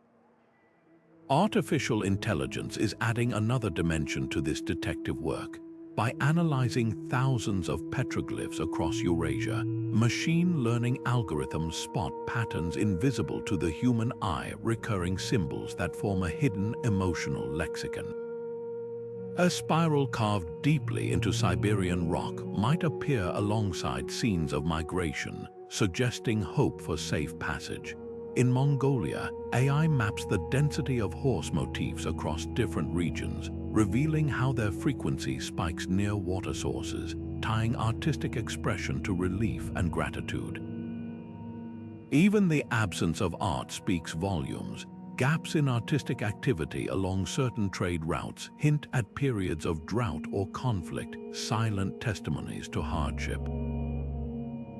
Artificial intelligence is adding another dimension to this detective work. By analyzing thousands of petroglyphs across Eurasia, machine learning algorithms spot patterns invisible to the human eye, recurring symbols that form a hidden emotional lexicon. A spiral carved deeply into Siberian rock might appear alongside scenes of migration, suggesting hope for safe passage. In Mongolia, AI maps the density of horse motifs across different regions, revealing how their frequency spikes near water sources, tying artistic expression to relief and gratitude. Even the absence of art speaks volumes. Gaps in artistic activity along certain trade routes hint at periods of drought or conflict, silent testimonies to hardship.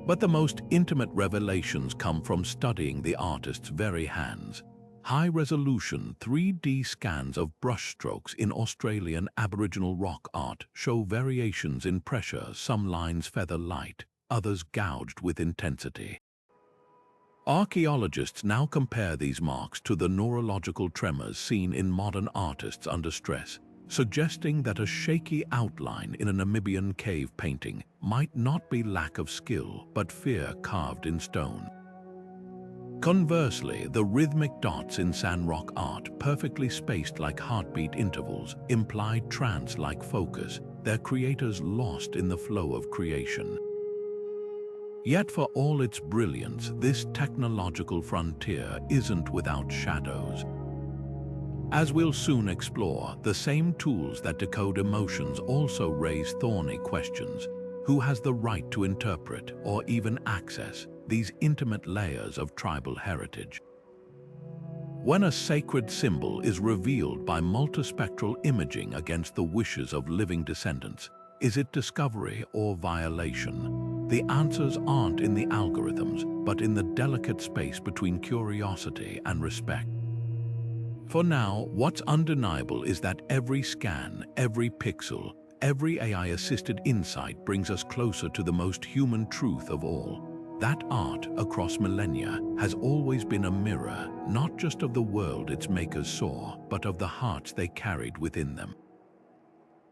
But the most intimate revelations come from studying the artist's very hands. High-resolution 3D scans of brushstrokes in Australian Aboriginal rock art show variations in pressure, some lines feather light, others gouged with intensity. Archaeologists now compare these marks to the neurological tremors seen in modern artists under stress, suggesting that a shaky outline in a Namibian cave painting might not be lack of skill, but fear carved in stone. Conversely, the rhythmic dots in sandrock art, perfectly spaced like heartbeat intervals, imply trance-like focus, their creators lost in the flow of creation. Yet for all its brilliance, this technological frontier isn't without shadows. As we'll soon explore, the same tools that decode emotions also raise thorny questions. Who has the right to interpret or even access these intimate layers of tribal heritage? When a sacred symbol is revealed by multispectral imaging against the wishes of living descendants, is it discovery or violation? The answers aren't in the algorithms, but in the delicate space between curiosity and respect. For now, what's undeniable is that every scan, every pixel, every AI-assisted insight brings us closer to the most human truth of all. That art, across millennia, has always been a mirror, not just of the world its makers saw, but of the hearts they carried within them.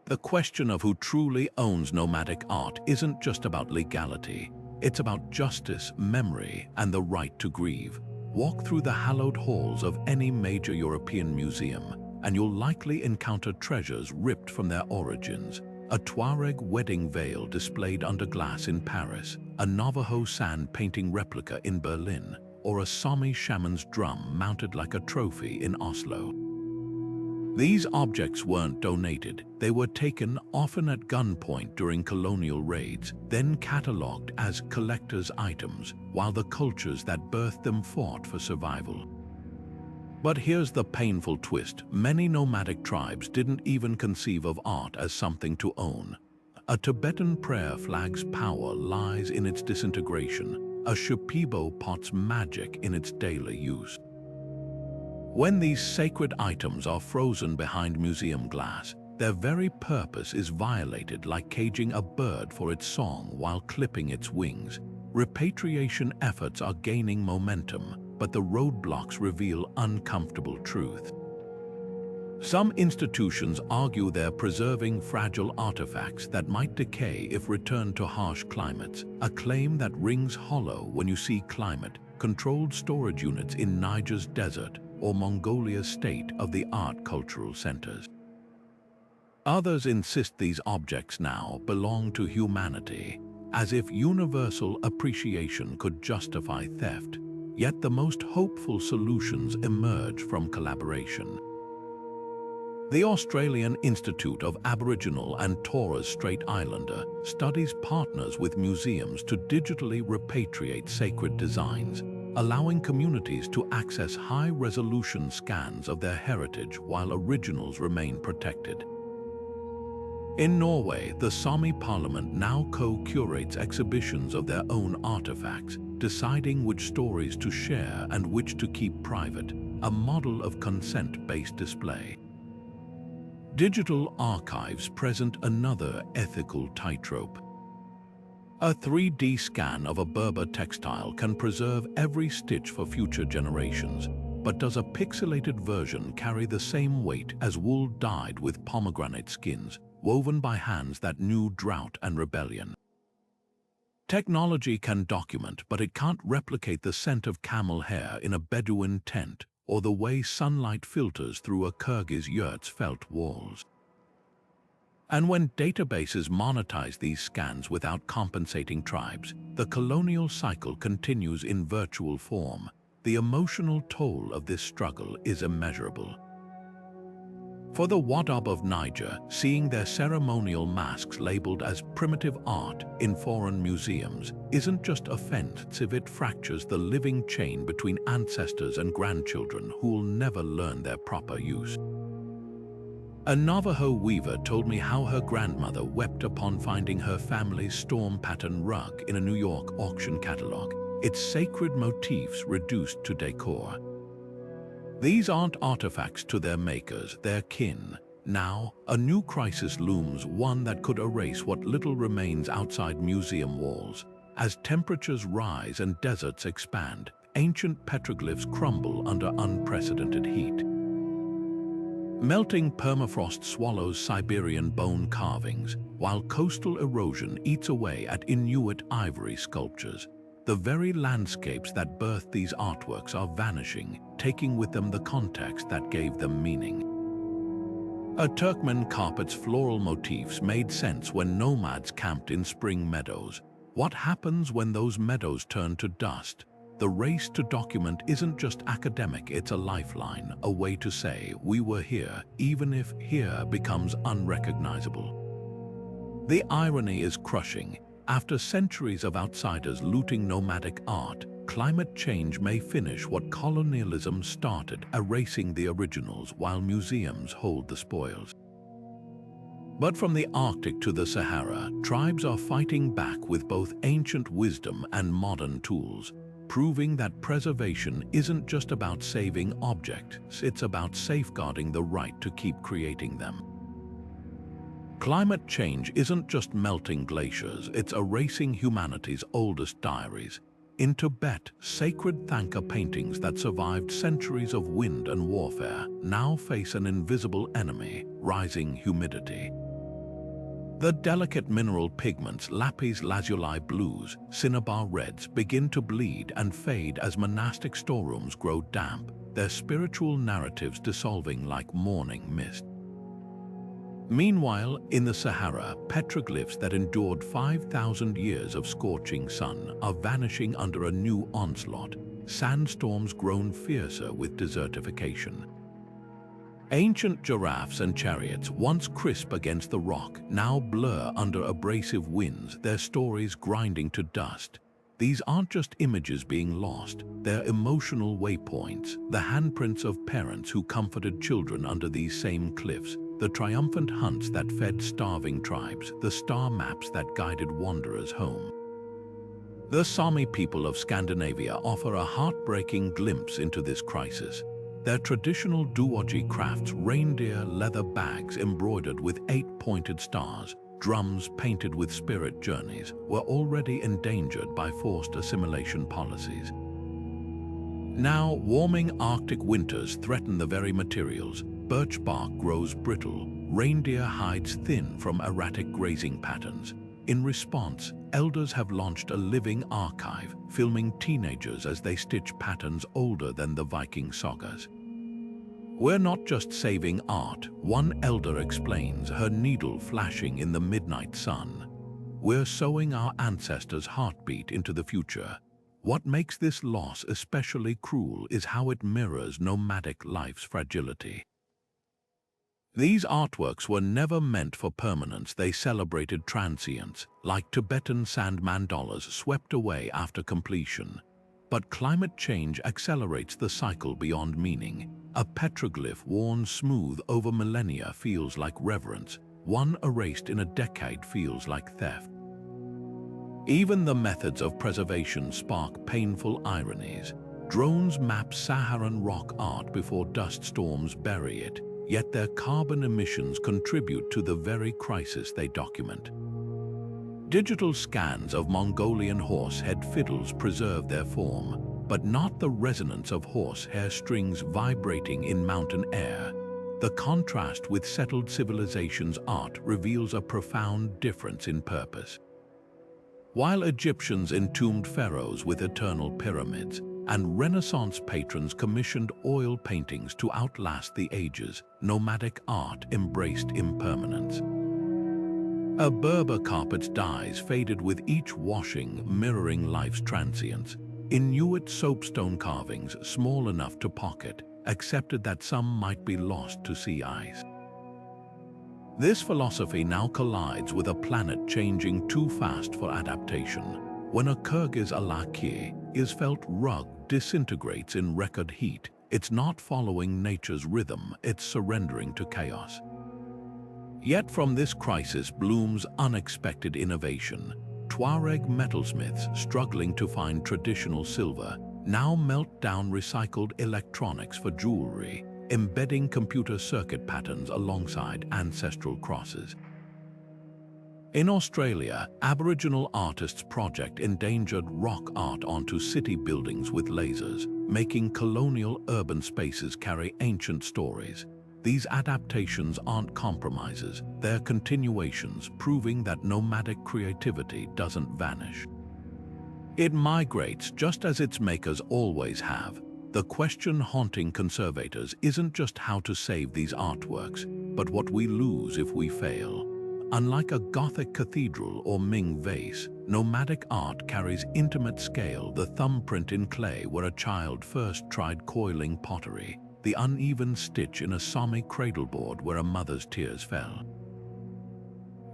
The question of who truly owns nomadic art isn't just about legality. It's about justice, memory, and the right to grieve. Walk through the hallowed halls of any major European museum, and you'll likely encounter treasures ripped from their origins. A Tuareg wedding veil displayed under glass in Paris, a Navajo sand painting replica in Berlin, or a Sami shaman's drum mounted like a trophy in Oslo. These objects weren't donated. They were taken, often at gunpoint during colonial raids, then catalogued as collector's items, while the cultures that birthed them fought for survival. But here's the painful twist. Many nomadic tribes didn't even conceive of art as something to own. A Tibetan prayer flag's power lies in its disintegration, a Shipibo pot's magic in its daily use. When these sacred items are frozen behind museum glass, their very purpose is violated, like caging a bird for its song while clipping its wings. Repatriation efforts are gaining momentum, but the roadblocks reveal uncomfortable truth. Some institutions argue they're preserving fragile artifacts that might decay if returned to harsh climates, a claim that rings hollow when you see climate-controlled storage units in Niger's desert or Mongolia's state-of-the-art cultural centers. Others insist these objects now belong to humanity, as if universal appreciation could justify theft. Yet the most hopeful solutions emerge from collaboration. The Australian Institute of Aboriginal and Torres Strait Islander studies partners with museums to digitally repatriate sacred designs, allowing communities to access high-resolution scans of their heritage while originals remain protected. In Norway, the Sami parliament now co-curates exhibitions of their own artifacts, deciding which stories to share and which to keep private, a model of consent-based display. Digital archives present another ethical tightrope. A 3D scan of a Berber textile can preserve every stitch for future generations, but does a pixelated version carry the same weight as wool dyed with pomegranate skins, woven by hands that knew drought and rebellion? Technology can document, but it can't replicate the scent of camel hair in a Bedouin tent or the way sunlight filters through a Kyrgyz yurt's felt walls. And when databases monetize these scans without compensating tribes, the colonial cycle continues in virtual form. The emotional toll of this struggle is immeasurable. For the Wadab of Niger, seeing their ceremonial masks labeled as primitive art in foreign museums isn't just offensive, it fractures the living chain between ancestors and grandchildren who will never learn their proper use. A Navajo weaver told me how her grandmother wept upon finding her family's storm pattern rug in a New York auction catalog, its sacred motifs reduced to decor. These aren't artifacts to their makers, their kin. Now, a new crisis looms, one that could erase what little remains outside museum walls. As temperatures rise and deserts expand, ancient petroglyphs crumble under unprecedented heat. Melting permafrost swallows Siberian bone carvings, while coastal erosion eats away at Inuit ivory sculptures. The very landscapes that birthed these artworks are vanishing, taking with them the context that gave them meaning. A Turkmen carpet's floral motifs made sense when nomads camped in spring meadows. What happens when those meadows turn to dust? The race to document isn't just academic, it's a lifeline, a way to say, we were here, even if here becomes unrecognizable. The irony is crushing. After centuries of outsiders looting nomadic art, climate change may finish what colonialism started, erasing the originals while museums hold the spoils. But from the Arctic to the Sahara, tribes are fighting back with both ancient wisdom and modern tools, proving that preservation isn't just about saving objects, it's about safeguarding the right to keep creating them. Climate change isn't just melting glaciers, it's erasing humanity's oldest diaries. In Tibet, sacred Thangka paintings that survived centuries of wind and warfare now face an invisible enemy, rising humidity. The delicate mineral pigments lapis lazuli blues, cinnabar reds begin to bleed and fade as monastic storerooms grow damp, their spiritual narratives dissolving like morning mist. Meanwhile, in the Sahara, petroglyphs that endured 5,000 years of scorching sun are vanishing under a new onslaught, sandstorms grown fiercer with desertification. Ancient giraffes and chariots, once crisp against the rock, now blur under abrasive winds, their stories grinding to dust. These aren't just images being lost, they're emotional waypoints, the handprints of parents who comforted children under these same cliffs, the triumphant hunts that fed starving tribes, the star maps that guided wanderers home. The Sami people of Scandinavia offer a heartbreaking glimpse into this crisis. Their traditional duoji crafts, reindeer leather bags embroidered with 8-pointed stars, drums painted with spirit journeys, were already endangered by forced assimilation policies. Now, warming Arctic winters threaten the very materials. Birch bark grows brittle, reindeer hides thin from erratic grazing patterns. In response, elders have launched a living archive, filming teenagers as they stitch patterns older than the Viking sagas. We're not just saving art, one elder explains, her needle flashing in the midnight sun. We're sewing our ancestors' heartbeat into the future. What makes this loss especially cruel is how it mirrors nomadic life's fragility. These artworks were never meant for permanence, they celebrated transience, like Tibetan sand mandalas swept away after completion. But climate change accelerates the cycle beyond meaning. A petroglyph worn smooth over millennia feels like reverence, one erased in a decade feels like theft. Even the methods of preservation spark painful ironies. Drones map Saharan rock art before dust storms bury it, yet their carbon emissions contribute to the very crisis they document. Digital scans of Mongolian horsehead fiddles preserve their form, but not the resonance of horsehair strings vibrating in mountain air. The contrast with settled civilizations' art reveals a profound difference in purpose. While Egyptians entombed pharaohs with eternal pyramids, and Renaissance patrons commissioned oil paintings to outlast the ages, nomadic art embraced impermanence. A Berber carpet's dyes faded with each washing, mirroring life's transience. Inuit soapstone carvings, small enough to pocket, accepted that some might be lost to sea ice. This philosophy now collides with a planet changing too fast for adaptation. When a Kyrgyz alaki is felt rug disintegrates in record heat, it's not following nature's rhythm, it's surrendering to chaos. Yet from this crisis blooms unexpected innovation. Tuareg metalsmiths struggling to find traditional silver now melt down recycled electronics for jewelry, embedding computer circuit patterns alongside ancestral crosses. In Australia, Aboriginal artists project endangered rock art onto city buildings with lasers, making colonial urban spaces carry ancient stories. These adaptations aren't compromises, they're continuations, proving that nomadic creativity doesn't vanish. It migrates just as its makers always have. The question haunting conservators isn't just how to save these artworks, but what we lose if we fail. Unlike a Gothic cathedral or Ming vase, nomadic art carries intimate scale, the thumbprint in clay where a child first tried coiling pottery, the uneven stitch in a Sami cradleboard where a mother's tears fell.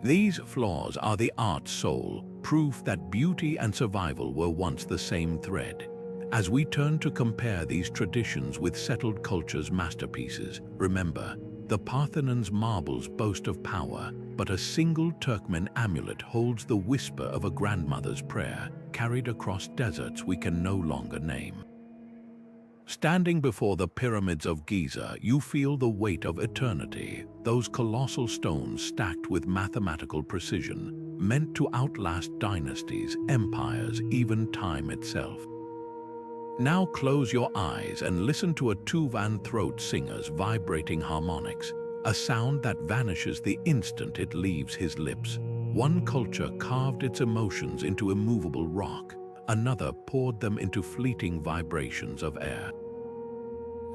These flaws are the art's soul, proof that beauty and survival were once the same thread. As we turn to compare these traditions with settled culture's masterpieces, remember, the Parthenon's marbles boast of power, but a single Turkmen amulet holds the whisper of a grandmother's prayer, carried across deserts we can no longer name. Standing before the pyramids of Giza, you feel the weight of eternity, those colossal stones stacked with mathematical precision, meant to outlast dynasties, empires, even time itself. Now close your eyes and listen to a Tuvan throat singer's vibrating harmonics, a sound that vanishes the instant it leaves his lips. One culture carved its emotions into immovable rock, another poured them into fleeting vibrations of air.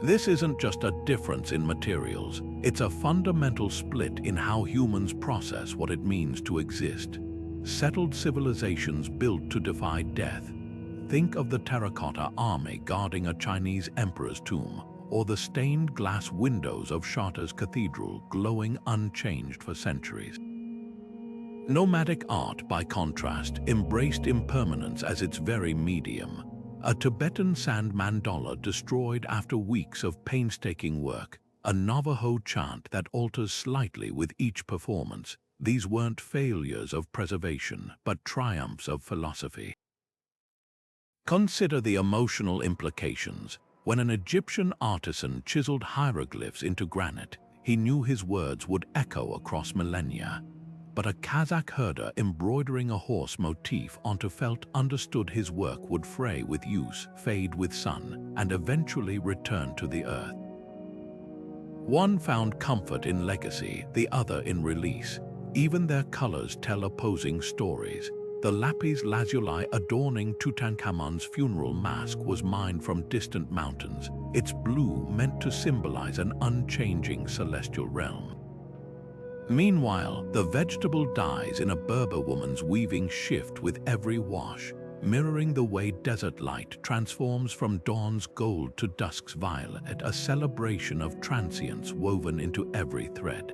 This isn't just a difference in materials, it's a fundamental split in how humans process what it means to exist. Settled civilizations built to defy death. Think of the terracotta army guarding a Chinese emperor's tomb, or the stained glass windows of Chartres Cathedral glowing unchanged for centuries. Nomadic art, by contrast, embraced impermanence as its very medium. A Tibetan sand mandala destroyed after weeks of painstaking work, a Navajo chant that alters slightly with each performance. These weren't failures of preservation, but triumphs of philosophy. Consider the emotional implications. When an Egyptian artisan chiseled hieroglyphs into granite, he knew his words would echo across millennia. But a Kazakh herder embroidering a horse motif onto felt understood his work would fray with use, fade with sun, and eventually return to the earth. One found comfort in legacy, the other in release. Even their colors tell opposing stories. The lapis lazuli adorning Tutankhamun's funeral mask was mined from distant mountains, its blue meant to symbolize an unchanging celestial realm. Meanwhile, the vegetable dyes in a Berber woman's weaving shift with every wash, mirroring the way desert light transforms from dawn's gold to dusk's violet, a celebration of transience woven into every thread.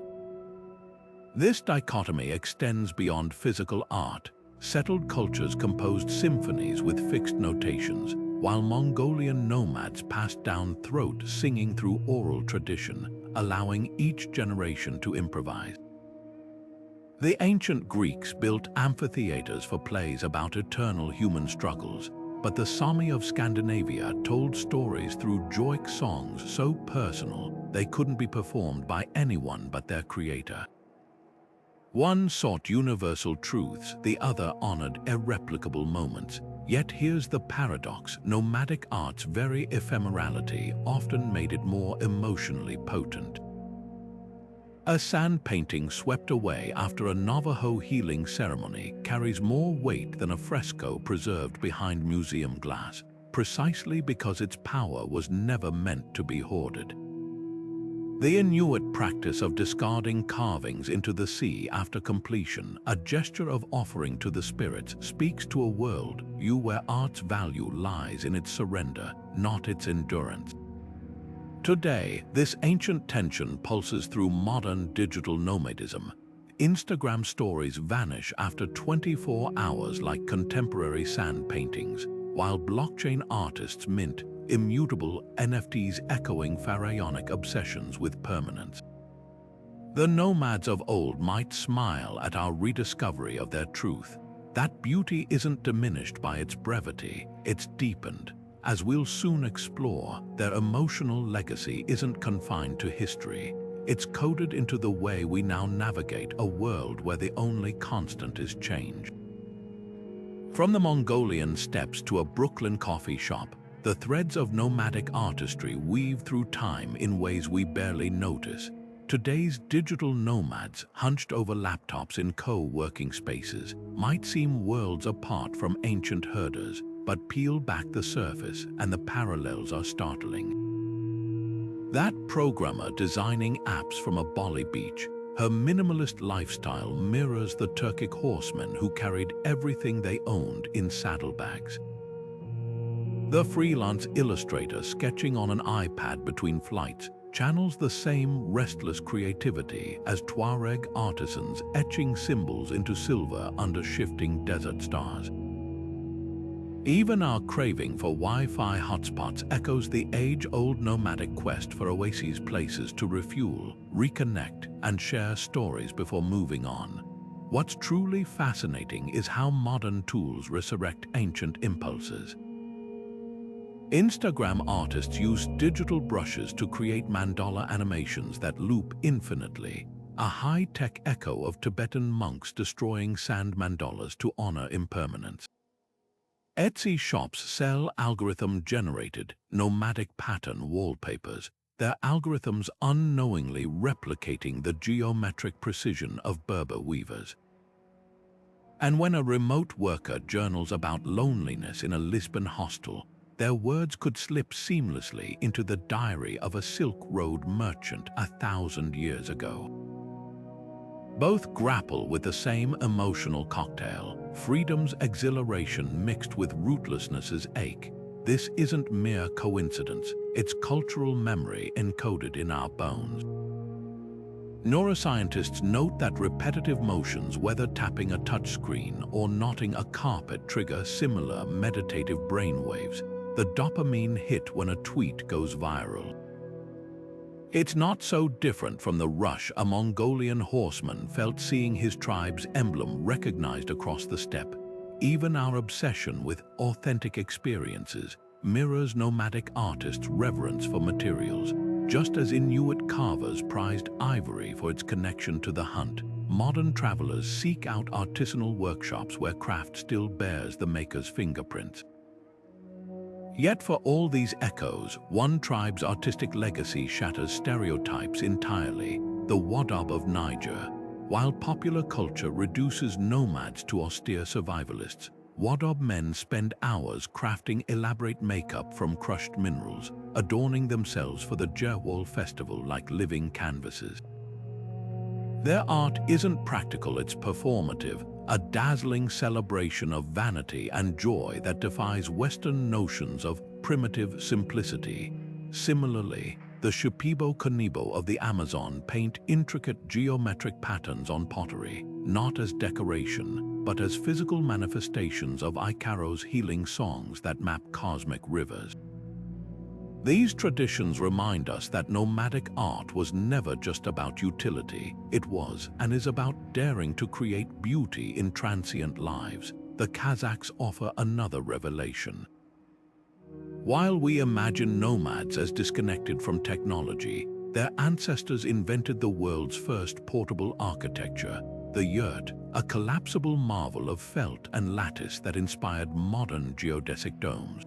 This dichotomy extends beyond physical art. Settled cultures composed symphonies with fixed notations, while Mongolian nomads passed down throat singing through oral tradition, allowing each generation to improvise. The ancient Greeks built amphitheaters for plays about eternal human struggles, but the Sami of Scandinavia told stories through Joic songs so personal they couldn't be performed by anyone but their creator. One sought universal truths, the other honored irreplicable moments. Yet here's the paradox: nomadic art's very ephemerality often made it more emotionally potent. A sand painting swept away after a Navajo healing ceremony carries more weight than a fresco preserved behind museum glass, precisely because its power was never meant to be hoarded. The Inuit practice of discarding carvings into the sea after completion, a gesture of offering to the spirits, speaks to a world where art's value lies in its surrender, not its endurance. Today, this ancient tension pulses through modern digital nomadism. Instagram stories vanish after 24 hours like contemporary sand paintings, while blockchain artists mint immutable NFTs echoing pharaonic obsessions with permanence. The nomads of old might smile at our rediscovery of their truth. That beauty isn't diminished by its brevity, it's deepened. As we'll soon explore, their emotional legacy isn't confined to history. It's coded into the way we now navigate a world where the only constant is change. From the Mongolian steppes to a Brooklyn coffee shop, the threads of nomadic artistry weave through time in ways we barely notice. Today's digital nomads, hunched over laptops in co-working spaces, might seem worlds apart from ancient herders, but peel back the surface and the parallels are startling. That programmer designing apps from a Bali beach, her minimalist lifestyle mirrors the Turkic horsemen who carried everything they owned in saddlebags. The freelance illustrator sketching on an iPad between flights channels the same restless creativity as Tuareg artisans etching symbols into silver under shifting desert stars. Even our craving for Wi-Fi hotspots echoes the age-old nomadic quest for oases, places to refuel, reconnect, and share stories before moving on. What's truly fascinating is how modern tools resurrect ancient impulses. Instagram artists use digital brushes to create mandala animations that loop infinitely, a high-tech echo of Tibetan monks destroying sand mandalas to honor impermanence. Etsy shops sell algorithm-generated, nomadic pattern wallpapers, their algorithms unknowingly replicating the geometric precision of Berber weavers. And when a remote worker journals about loneliness in a Lisbon hostel, their words could slip seamlessly into the diary of a Silk Road merchant 1,000 years ago. Both grapple with the same emotional cocktail, freedom's exhilaration mixed with rootlessness's ache. This isn't mere coincidence, it's cultural memory encoded in our bones. Neuroscientists note that repetitive motions, whether tapping a touchscreen or knotting a carpet, trigger similar meditative brainwaves, the dopamine hit when a tweet goes viral. It's not so different from the rush a Mongolian horseman felt seeing his tribe's emblem recognized across the steppe. Even our obsession with authentic experiences mirrors nomadic artists' reverence for materials. Just as Inuit carvers prized ivory for its connection to the hunt, modern travelers seek out artisanal workshops where craft still bears the maker's fingerprints. Yet for all these echoes, one tribe's artistic legacy shatters stereotypes entirely: the Wadab of Niger. While popular culture reduces nomads to austere survivalists, Wadab men spend hours crafting elaborate makeup from crushed minerals, adorning themselves for the Jerwal festival like living canvases. Their art isn't practical, it's performative, a dazzling celebration of vanity and joy that defies Western notions of primitive simplicity. Similarly, the Shipibo Kanibo of the Amazon paint intricate geometric patterns on pottery, not as decoration, but as physical manifestations of Ikaro's healing songs that map cosmic rivers. These traditions remind us that nomadic art was never just about utility. It was and is about daring to create beauty in transient lives. The Kazakhs offer another revelation. While we imagine nomads as disconnected from technology, their ancestors invented the world's first portable architecture, the yurt, a collapsible marvel of felt and lattice that inspired modern geodesic domes.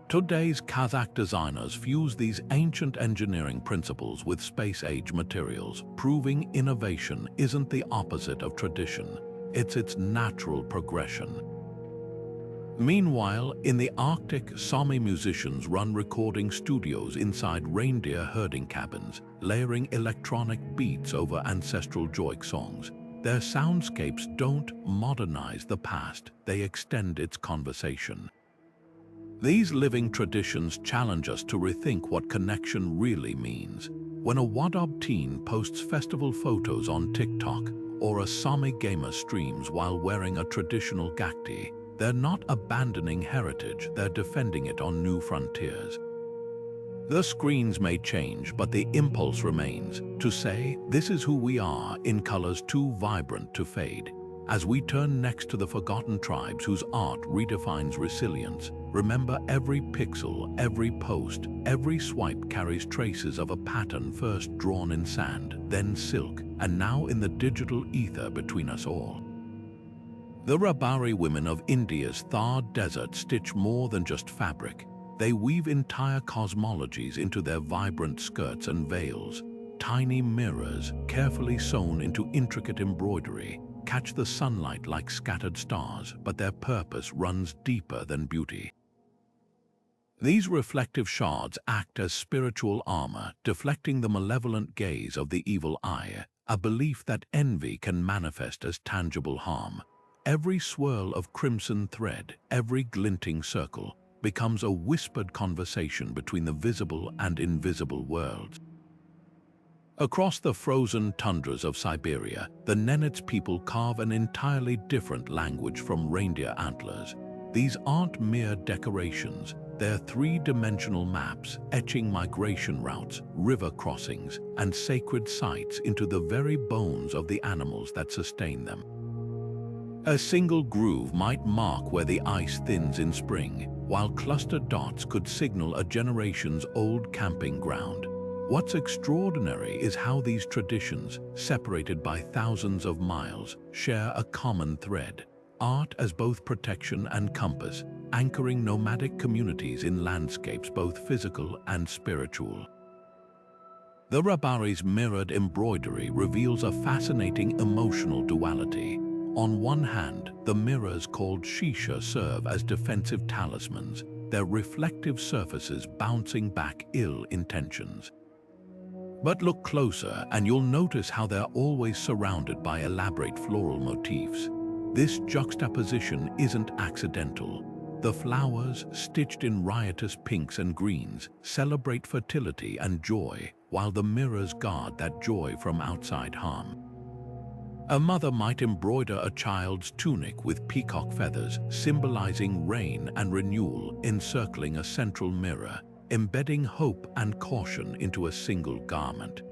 Today's Kazakh designers fuse these ancient engineering principles with space-age materials, proving innovation isn't the opposite of tradition, it's its natural progression. Meanwhile, in the Arctic, Sami musicians run recording studios inside reindeer herding cabins, layering electronic beats over ancestral joik songs. Their soundscapes don't modernize the past, they extend its conversation. These living traditions challenge us to rethink what connection really means. When a Wadab teen posts festival photos on TikTok or a Sami gamer streams while wearing a traditional gakti, they're not abandoning heritage, they're defending it on new frontiers. The screens may change, but the impulse remains, to say, this is who we are, in colors too vibrant to fade. As we turn next to the forgotten tribes whose art redefines resilience, remember every pixel, every post, every swipe carries traces of a pattern first drawn in sand, then silk, and now in the digital ether between us all. The Rabari women of India's Thar desert stitch more than just fabric. They weave entire cosmologies into their vibrant skirts and veils. Tiny mirrors, carefully sewn into intricate embroidery, catch the sunlight like scattered stars, but their purpose runs deeper than beauty. These reflective shards act as spiritual armor, deflecting the malevolent gaze of the evil eye, a belief that envy can manifest as tangible harm. Every swirl of crimson thread, every glinting circle, becomes a whispered conversation between the visible and invisible worlds. Across the frozen tundras of Siberia, the Nenets people carve an entirely different language from reindeer antlers. These aren't mere decorations, they're three-dimensional maps, etching migration routes, river crossings, and sacred sites into the very bones of the animals that sustain them. A single groove might mark where the ice thins in spring, while clustered dots could signal a generations-old camping ground. What's extraordinary is how these traditions, separated by thousands of miles, share a common thread: art as both protection and compass, anchoring nomadic communities in landscapes both physical and spiritual. The Rabari's mirrored embroidery reveals a fascinating emotional duality. On one hand, the mirrors called shisha serve as defensive talismans, their reflective surfaces bouncing back ill intentions. But look closer and you'll notice how they're always surrounded by elaborate floral motifs. This juxtaposition isn't accidental. The flowers, stitched in riotous pinks and greens, celebrate fertility and joy, while the mirrors guard that joy from outside harm. A mother might embroider a child's tunic with peacock feathers, symbolizing rain and renewal, encircling a central mirror, embedding hope and caution into a single garment.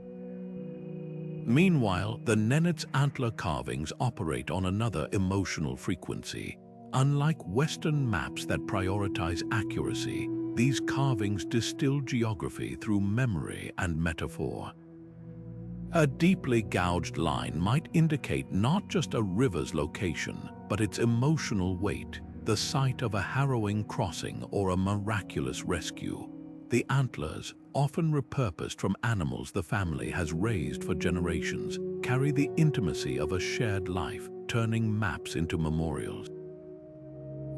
Meanwhile, the Nenet's antler carvings operate on another emotional frequency. Unlike Western maps that prioritize accuracy, these carvings distill geography through memory and metaphor. A deeply gouged line might indicate not just a river's location, but its emotional weight, the site of a harrowing crossing or a miraculous rescue. The antlers, often repurposed from animals the family has raised for generations, carry the intimacy of a shared life, turning maps into memorials.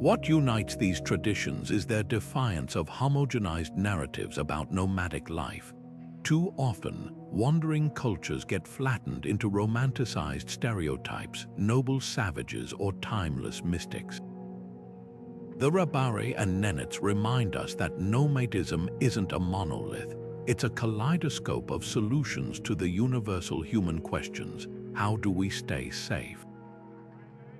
What unites these traditions is their defiance of homogenized narratives about nomadic life. Too often, wandering cultures get flattened into romanticized stereotypes, noble savages or timeless mystics. The Rabari and Nenets remind us that nomadism isn't a monolith. It's a kaleidoscope of solutions to the universal human questions. How do we stay safe?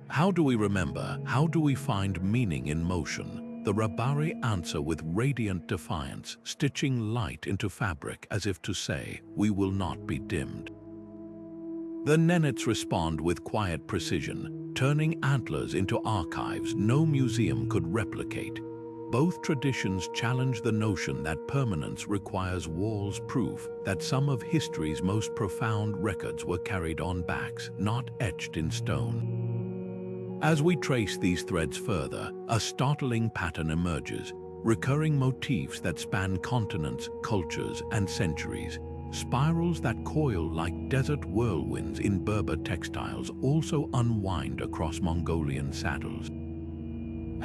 How do we remember? How do we find meaning in motion? The Rabari answer with radiant defiance, stitching light into fabric as if to say, we will not be dimmed. The Nenets respond with quiet precision, turning antlers into archives no museum could replicate. Both traditions challenge the notion that permanence requires walls, proof that some of history's most profound records were carried on backs, not etched in stone. As we trace these threads further, a startling pattern emerges, recurring motifs that span continents, cultures, and centuries. Spirals that coil like desert whirlwinds in Berber textiles also unwind across Mongolian saddles.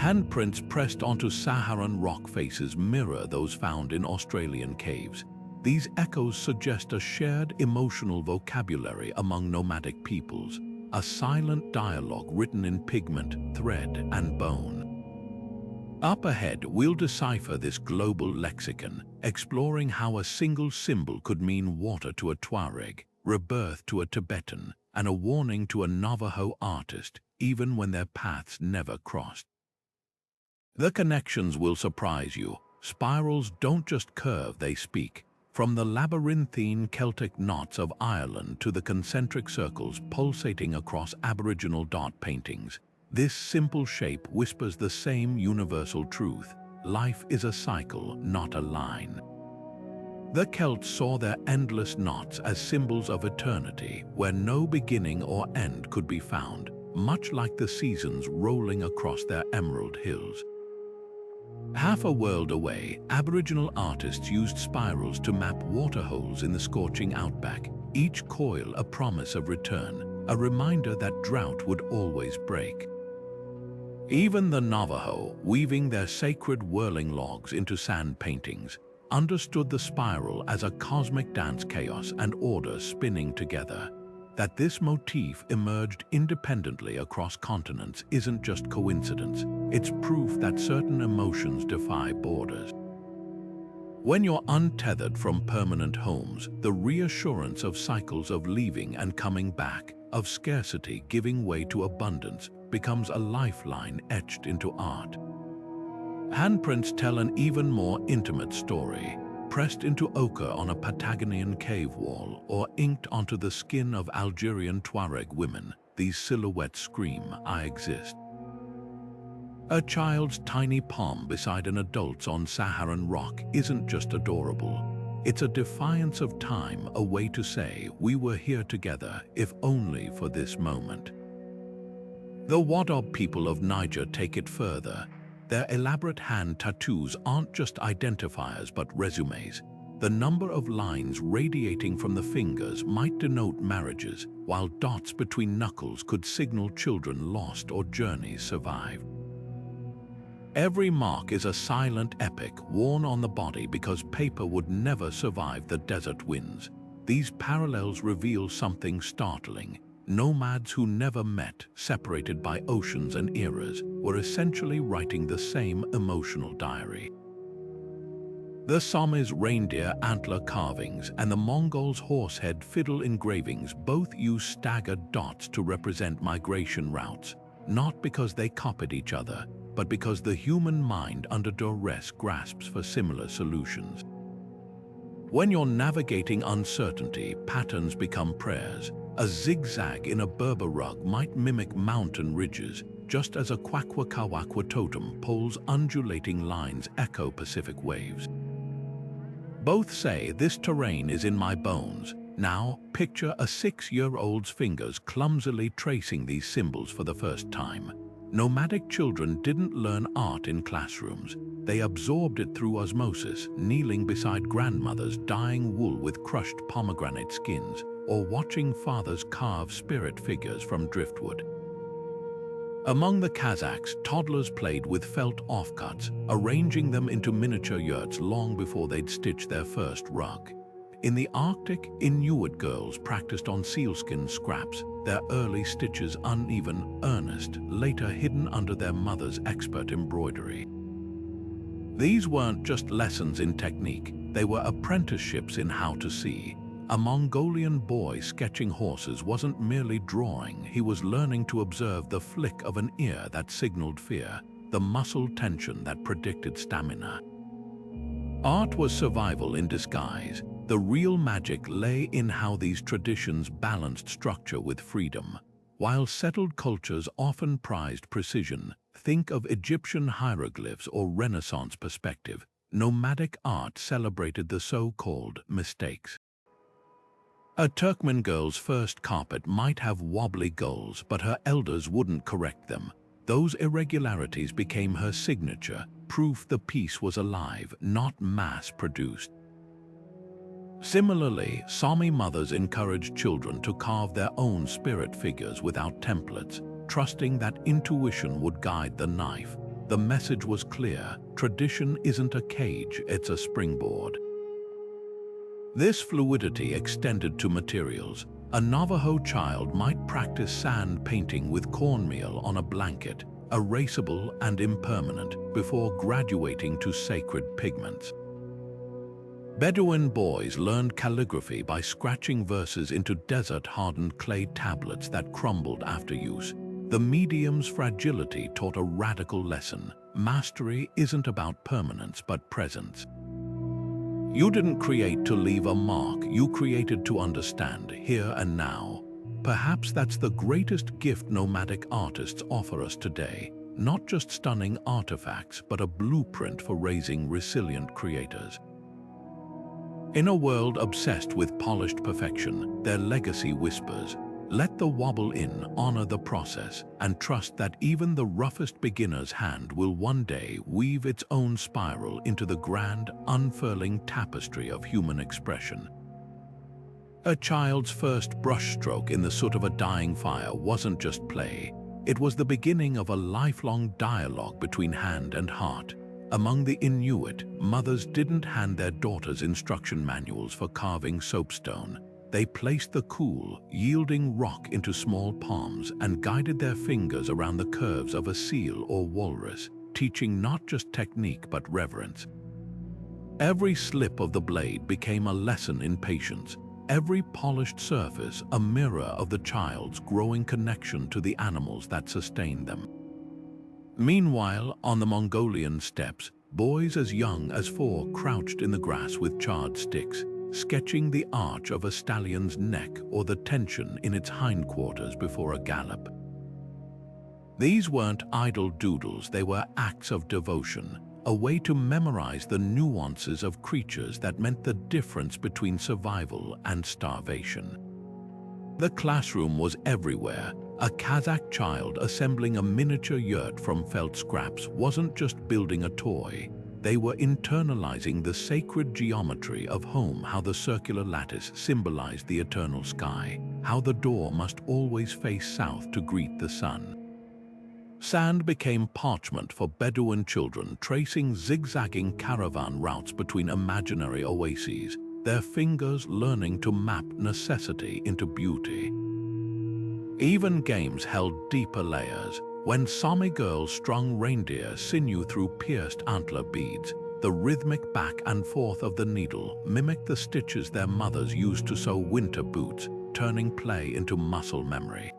Handprints pressed onto Saharan rock faces mirror those found in Australian caves. These echoes suggest a shared emotional vocabulary among nomadic peoples, a silent dialogue written in pigment, thread, and bone. Up ahead, we'll decipher this global lexicon, exploring how a single symbol could mean water to a Tuareg, rebirth to a Tibetan, and a warning to a Navajo artist, even when their paths never crossed. The connections will surprise you. Spirals don't just curve, they speak. From the labyrinthine Celtic knots of Ireland to the concentric circles pulsating across Aboriginal dot paintings, this simple shape whispers the same universal truth. Life is a cycle, not a line. The Celts saw their endless knots as symbols of eternity, where no beginning or end could be found, much like the seasons rolling across their emerald hills. Half a world away, Aboriginal artists used spirals to map waterholes in the scorching outback, each coil a promise of return, a reminder that drought would always break. Even the Navajo, weaving their sacred whirling logs into sand paintings, understood the spiral as a cosmic dance, chaos and order spinning together. That this motif emerged independently across continents isn't just coincidence, it's proof that certain emotions defy borders. When you're untethered from permanent homes, the reassurance of cycles of leaving and coming back, of scarcity giving way to abundance, becomes a lifeline etched into art. Handprints tell an even more intimate story. Pressed into ochre on a Patagonian cave wall or inked onto the skin of Algerian Tuareg women, these silhouettes scream, I exist. A child's tiny palm beside an adult's on Saharan rock isn't just adorable. It's a defiance of time, a way to say, we were here together, if only for this moment. The Wadab people of Niger take it further. Their elaborate hand tattoos aren't just identifiers but resumes. The number of lines radiating from the fingers might denote marriages, while dots between knuckles could signal children lost or journeys survived. Every mark is a silent epic worn on the body because paper would never survive the desert winds. These parallels reveal something startling. Nomads who never met, separated by oceans and eras, were essentially writing the same emotional diary. The Sami's reindeer antler carvings and the Mongols' horsehead fiddle engravings both use staggered dots to represent migration routes, not because they copied each other, but because the human mind under duress grasps for similar solutions. When you're navigating uncertainty, patterns become prayers. A zigzag in a Berber rug might mimic mountain ridges, just as a Kwakwakawakwa totem pole's undulating lines echo Pacific waves. Both say, "This terrain is in my bones." Now, picture a 6-year-old's fingers clumsily tracing these symbols for the first time. Nomadic children didn't learn art in classrooms. They absorbed it through osmosis, kneeling beside grandmothers dyeing wool with crushed pomegranate skins, or watching fathers carve spirit figures from driftwood. Among the Kazakhs, toddlers played with felt offcuts, arranging them into miniature yurts long before they'd stitch their first rug. In the Arctic, Inuit girls practiced on sealskin scraps, their early stitches uneven, earnest, later hidden under their mother's expert embroidery. These weren't just lessons in technique, they were apprenticeships in how to see. A Mongolian boy sketching horses wasn't merely drawing, he was learning to observe the flick of an ear that signaled fear, the muscle tension that predicted stamina. Art was survival in disguise. The real magic lay in how these traditions balanced structure with freedom. While settled cultures often prized precision, think of Egyptian hieroglyphs or Renaissance perspective, nomadic art celebrated the so-called mistakes. A Turkmen girl's first carpet might have wobbly goals, but her elders wouldn't correct them. Those irregularities became her signature, proof the piece was alive, not mass-produced. Similarly, Sami mothers encouraged children to carve their own spirit figures without templates, trusting that intuition would guide the knife. The message was clear: tradition isn't a cage, it's a springboard. This fluidity extended to materials. A Navajo child might practice sand painting with cornmeal on a blanket, erasable and impermanent, before graduating to sacred pigments. Bedouin boys learned calligraphy by scratching verses into desert-hardened clay tablets that crumbled after use. The medium's fragility taught a radical lesson. Mastery isn't about permanence but presence. You didn't create to leave a mark, you created to understand, here and now. Perhaps that's the greatest gift nomadic artists offer us today. Not just stunning artifacts, but a blueprint for raising resilient creators. In a world obsessed with polished perfection, their legacy whispers, "Let the wobble in, honor the process, and trust that even the roughest beginner's hand will one day weave its own spiral into the grand, unfurling tapestry of human expression." A child's first brushstroke in the soot of a dying fire wasn't just play. It was the beginning of a lifelong dialogue between hand and heart. Among the Inuit, mothers didn't hand their daughters instruction manuals for carving soapstone. They placed the cool, yielding rock into small palms and guided their fingers around the curves of a seal or walrus, teaching not just technique but reverence. Every slip of the blade became a lesson in patience. Every polished surface a mirror of the child's growing connection to the animals that sustained them. Meanwhile, on the Mongolian steppes, boys as young as 4 crouched in the grass with charred sticks, sketching the arch of a stallion's neck or the tension in its hindquarters before a gallop. These weren't idle doodles, they were acts of devotion, a way to memorize the nuances of creatures that meant the difference between survival and starvation. The classroom was everywhere. A Kazakh child assembling a miniature yurt from felt scraps wasn't just building a toy. They were internalizing the sacred geometry of home, how the circular lattice symbolized the eternal sky, how the door must always face south to greet the sun. Sand became parchment for Bedouin children tracing zigzagging caravan routes between imaginary oases, their fingers learning to map necessity into beauty. Even games held deeper layers. When Sami girls strung reindeer sinew through pierced antler beads, the rhythmic back and forth of the needle mimicked the stitches their mothers used to sew winter boots, turning play into muscle memory.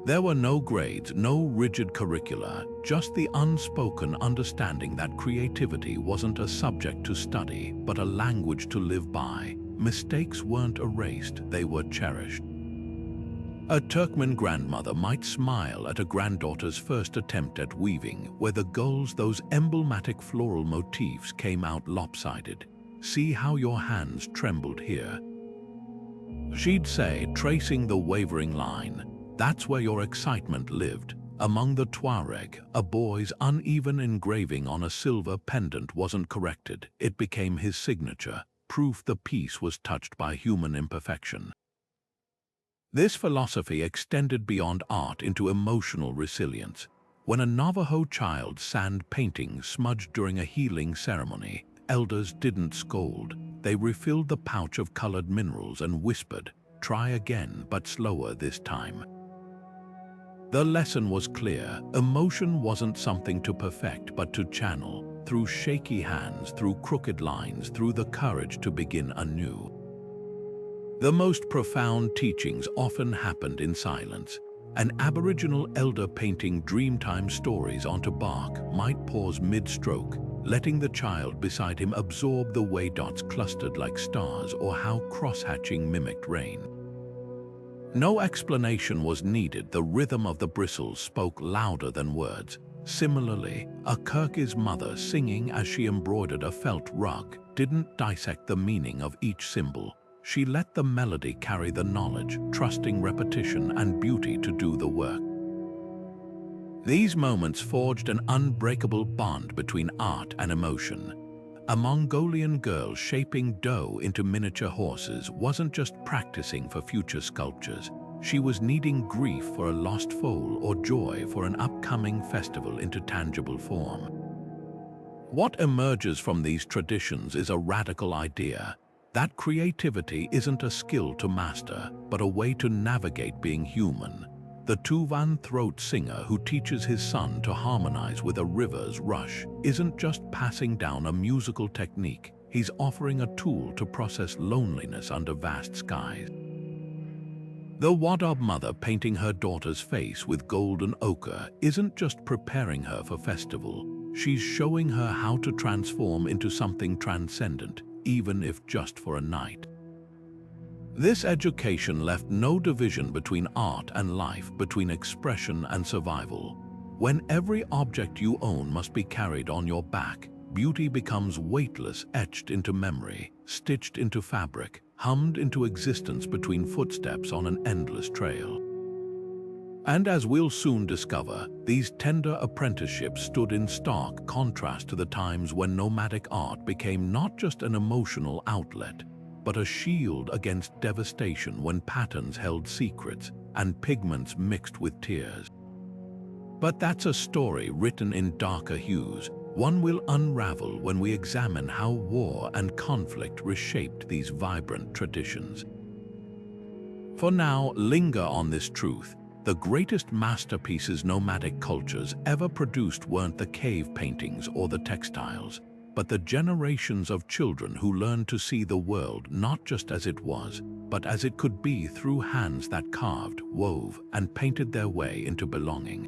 There were no grades, no rigid curricula, just the unspoken understanding that creativity wasn't a subject to study, but a language to live by. Mistakes weren't erased, they were cherished. A Turkmen grandmother might smile at a granddaughter's first attempt at weaving, where the gulls, those emblematic floral motifs, came out lopsided. "See how your hands trembled here." She'd say, tracing the wavering line, "That's where your excitement lived." Among the Tuareg, a boy's uneven engraving on a silver pendant wasn't corrected. It became his signature, proof the piece was touched by human imperfection. This philosophy extended beyond art into emotional resilience. When a Navajo child's sand painting smudged during a healing ceremony, elders didn't scold. They refilled the pouch of colored minerals and whispered, "Try again, but slower this time." The lesson was clear. Emotion wasn't something to perfect, but to channel, through shaky hands, through crooked lines, through the courage to begin anew. The most profound teachings often happened in silence. An Aboriginal elder painting dreamtime stories onto bark might pause mid-stroke, letting the child beside him absorb the way dots clustered like stars or how cross-hatching mimicked rain. No explanation was needed. The rhythm of the bristles spoke louder than words. Similarly, a Kirghiz mother singing as she embroidered a felt rug didn't dissect the meaning of each symbol. She let the melody carry the knowledge, trusting repetition and beauty to do the work. These moments forged an unbreakable bond between art and emotion. A Mongolian girl shaping dough into miniature horses wasn't just practicing for future sculptures. She was kneading grief for a lost foal or joy for an upcoming festival into tangible form. What emerges from these traditions is a radical idea: that creativity isn't a skill to master, but a way to navigate being human. The Tuvan throat singer who teaches his son to harmonize with a river's rush isn't just passing down a musical technique, he's offering a tool to process loneliness under vast skies. The Wadab mother painting her daughter's face with golden ochre isn't just preparing her for festival, she's showing her how to transform into something transcendent, even if just for a night. This education left no division between art and life, between expression and survival. When every object you own must be carried on your back, beauty becomes weightless, etched into memory, stitched into fabric, hummed into existence between footsteps on an endless trail. And as we'll soon discover, these tender apprenticeships stood in stark contrast to the times when nomadic art became not just an emotional outlet, but a shield against devastation, when patterns held secrets and pigments mixed with tears. But that's a story written in darker hues, one we'll unravel when we examine how war and conflict reshaped these vibrant traditions. For now, linger on this truth. The greatest masterpieces nomadic cultures ever produced weren't the cave paintings or the textiles, but the generations of children who learned to see the world not just as it was, but as it could be through hands that carved, wove, and painted their way into belonging.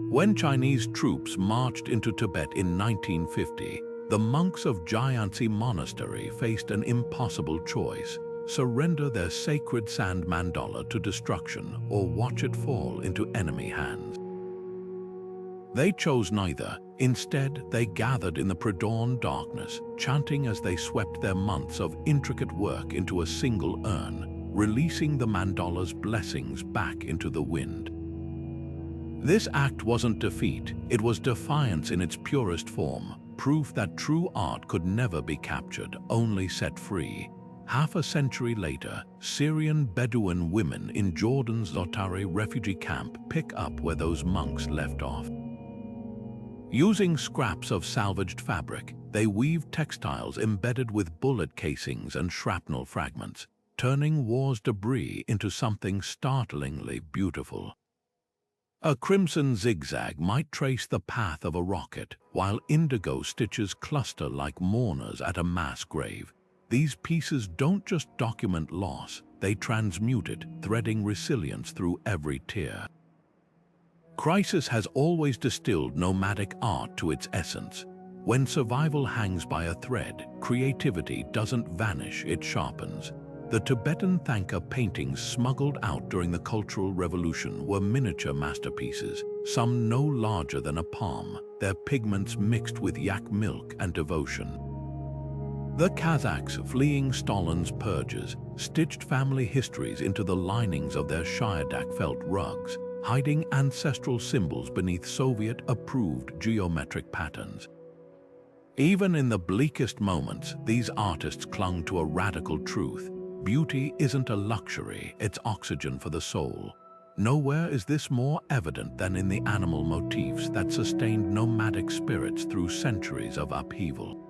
When Chinese troops marched into Tibet in 1950, the monks of Gyantse Monastery faced an impossible choice: surrender their sacred sand mandala to destruction or watch it fall into enemy hands. They chose neither. Instead, they gathered in the pre-dawn darkness, chanting as they swept their months of intricate work into a single urn, releasing the mandala's blessings back into the wind. This act wasn't defeat, it was defiance in its purest form, proof that true art could never be captured, only set free. Half a century later, Syrian Bedouin women in Jordan's Zotari refugee camp pick up where those monks left off. Using scraps of salvaged fabric, they weave textiles embedded with bullet casings and shrapnel fragments, turning war's debris into something startlingly beautiful. A crimson zigzag might trace the path of a rocket, while indigo stitches cluster like mourners at a mass grave. These pieces don't just document loss, they transmute it, threading resilience through every tear. Crisis has always distilled nomadic art to its essence. When survival hangs by a thread, creativity doesn't vanish, it sharpens. The Tibetan Thangka paintings smuggled out during the Cultural Revolution were miniature masterpieces, some no larger than a palm, their pigments mixed with yak milk and devotion. The Kazakhs fleeing Stalin's purges stitched family histories into the linings of their Shyadak felt rugs, hiding ancestral symbols beneath Soviet-approved geometric patterns. Even in the bleakest moments, these artists clung to a radical truth. Beauty isn't a luxury, it's oxygen for the soul. Nowhere is this more evident than in the animal motifs that sustained nomadic spirits through centuries of upheaval.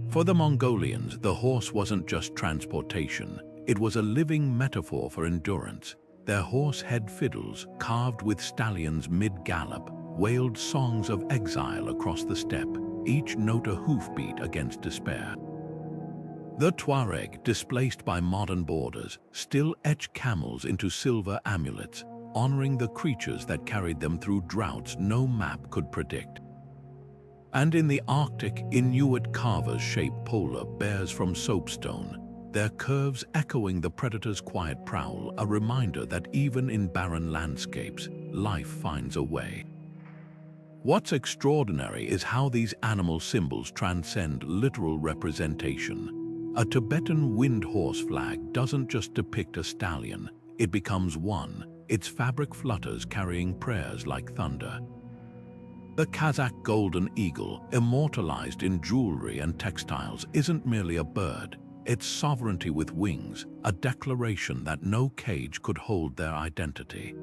For the Mongolians, the horse wasn't just transportation, it was a living metaphor for endurance. Their horse-head fiddles, carved with stallions mid-gallop, wailed songs of exile across the steppe, each note a hoofbeat against despair. The Tuareg, displaced by modern borders, still etched camels into silver amulets, honoring the creatures that carried them through droughts no map could predict. And in the Arctic, Inuit carvers shape polar bears from soapstone, their curves echoing the predator's quiet prowl, a reminder that even in barren landscapes, life finds a way. What's extraordinary is how these animal symbols transcend literal representation. A Tibetan wind horse flag doesn't just depict a stallion, it becomes one, its fabric flutters carrying prayers like thunder. The Kazakh golden eagle, immortalized in jewelry and textiles, isn't merely a bird, it's sovereignty with wings, a declaration that no cage could hold their identity.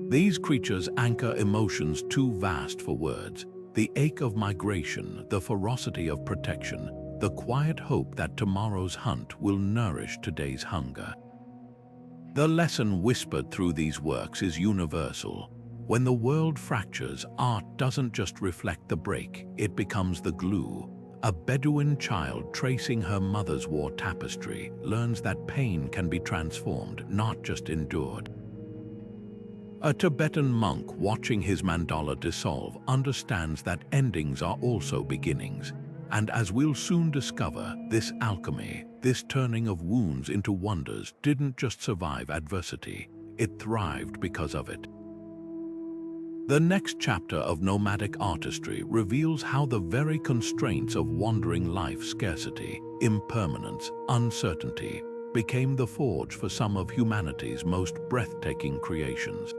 These creatures anchor emotions too vast for words, the ache of migration, the ferocity of protection, the quiet hope that tomorrow's hunt will nourish today's hunger. The lesson whispered through these works is universal. When the world fractures, art doesn't just reflect the break, it becomes the glue. A Bedouin child tracing her mother's war tapestry learns that pain can be transformed, not just endured. A Tibetan monk watching his mandala dissolve understands that endings are also beginnings. And as we'll soon discover, this alchemy, this turning of wounds into wonders, didn't just survive adversity, it thrived because of it. The next chapter of nomadic artistry reveals how the very constraints of wandering life, scarcity, impermanence, uncertainty, became the forge for some of humanity's most breathtaking creations.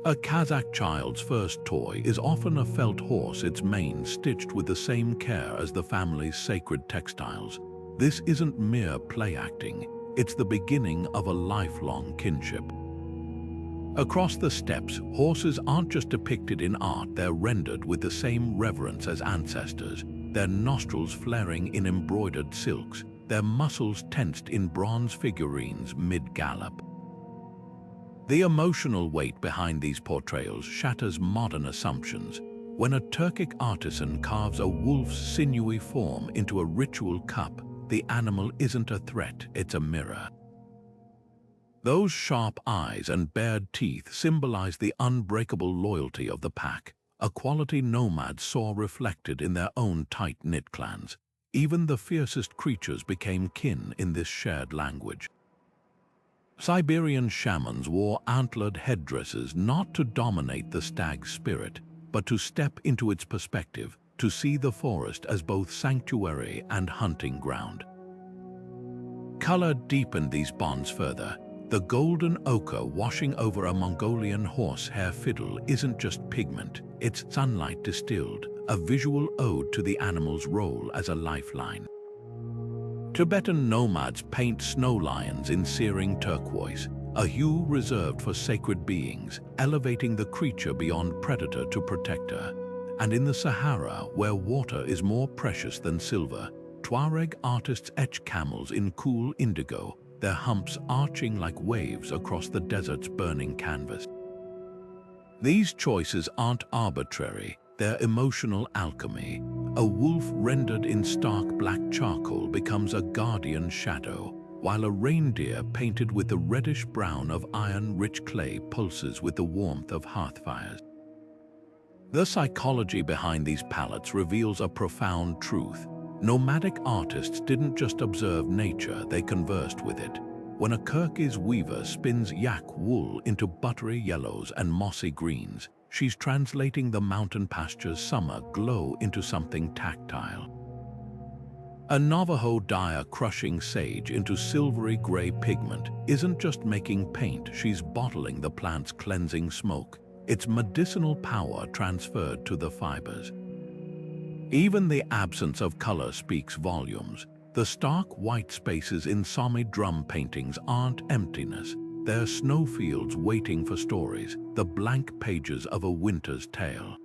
A Kazakh child's first toy is often a felt horse, its mane stitched with the same care as the family's sacred textiles. This isn't mere play acting, it's the beginning of a lifelong kinship. Across the steppes, horses aren't just depicted in art, they're rendered with the same reverence as ancestors, their nostrils flaring in embroidered silks, their muscles tensed in bronze figurines mid-gallop. The emotional weight behind these portrayals shatters modern assumptions. When a Turkic artisan carves a wolf's sinewy form into a ritual cup, the animal isn't a threat, it's a mirror. Those sharp eyes and bared teeth symbolize the unbreakable loyalty of the pack, a quality nomads saw reflected in their own tight-knit clans. Even the fiercest creatures became kin in this shared language. Siberian shamans wore antlered headdresses not to dominate the stag's spirit, but to step into its perspective, to see the forest as both sanctuary and hunting ground. Color deepened these bonds further. The golden ochre washing over a Mongolian horsehair fiddle isn't just pigment, it's sunlight distilled, a visual ode to the animal's role as a lifeline. Tibetan nomads paint snow lions in searing turquoise, a hue reserved for sacred beings, elevating the creature beyond predator to protector. And in the Sahara, where water is more precious than silver, Tuareg artists etch camels in cool indigo, their humps arching like waves across the desert's burning canvas. These choices aren't arbitrary, they're emotional alchemy. A wolf rendered in stark black charcoal becomes a guardian shadow, while a reindeer painted with the reddish-brown of iron-rich clay pulses with the warmth of hearth fires. The psychology behind these palettes reveals a profound truth. Nomadic artists didn't just observe nature, they conversed with it. When a Kyrgyz weaver spins yak wool into buttery yellows and mossy greens, she's translating the mountain pasture's summer glow into something tactile. A Navajo dyer crushing sage into silvery gray pigment isn't just making paint, she's bottling the plant's cleansing smoke, its medicinal power transferred to the fibers. Even the absence of color speaks volumes. The stark white spaces in Sami drum paintings aren't emptiness. They're snowfields waiting for stories, the blank pages of a winter's tale.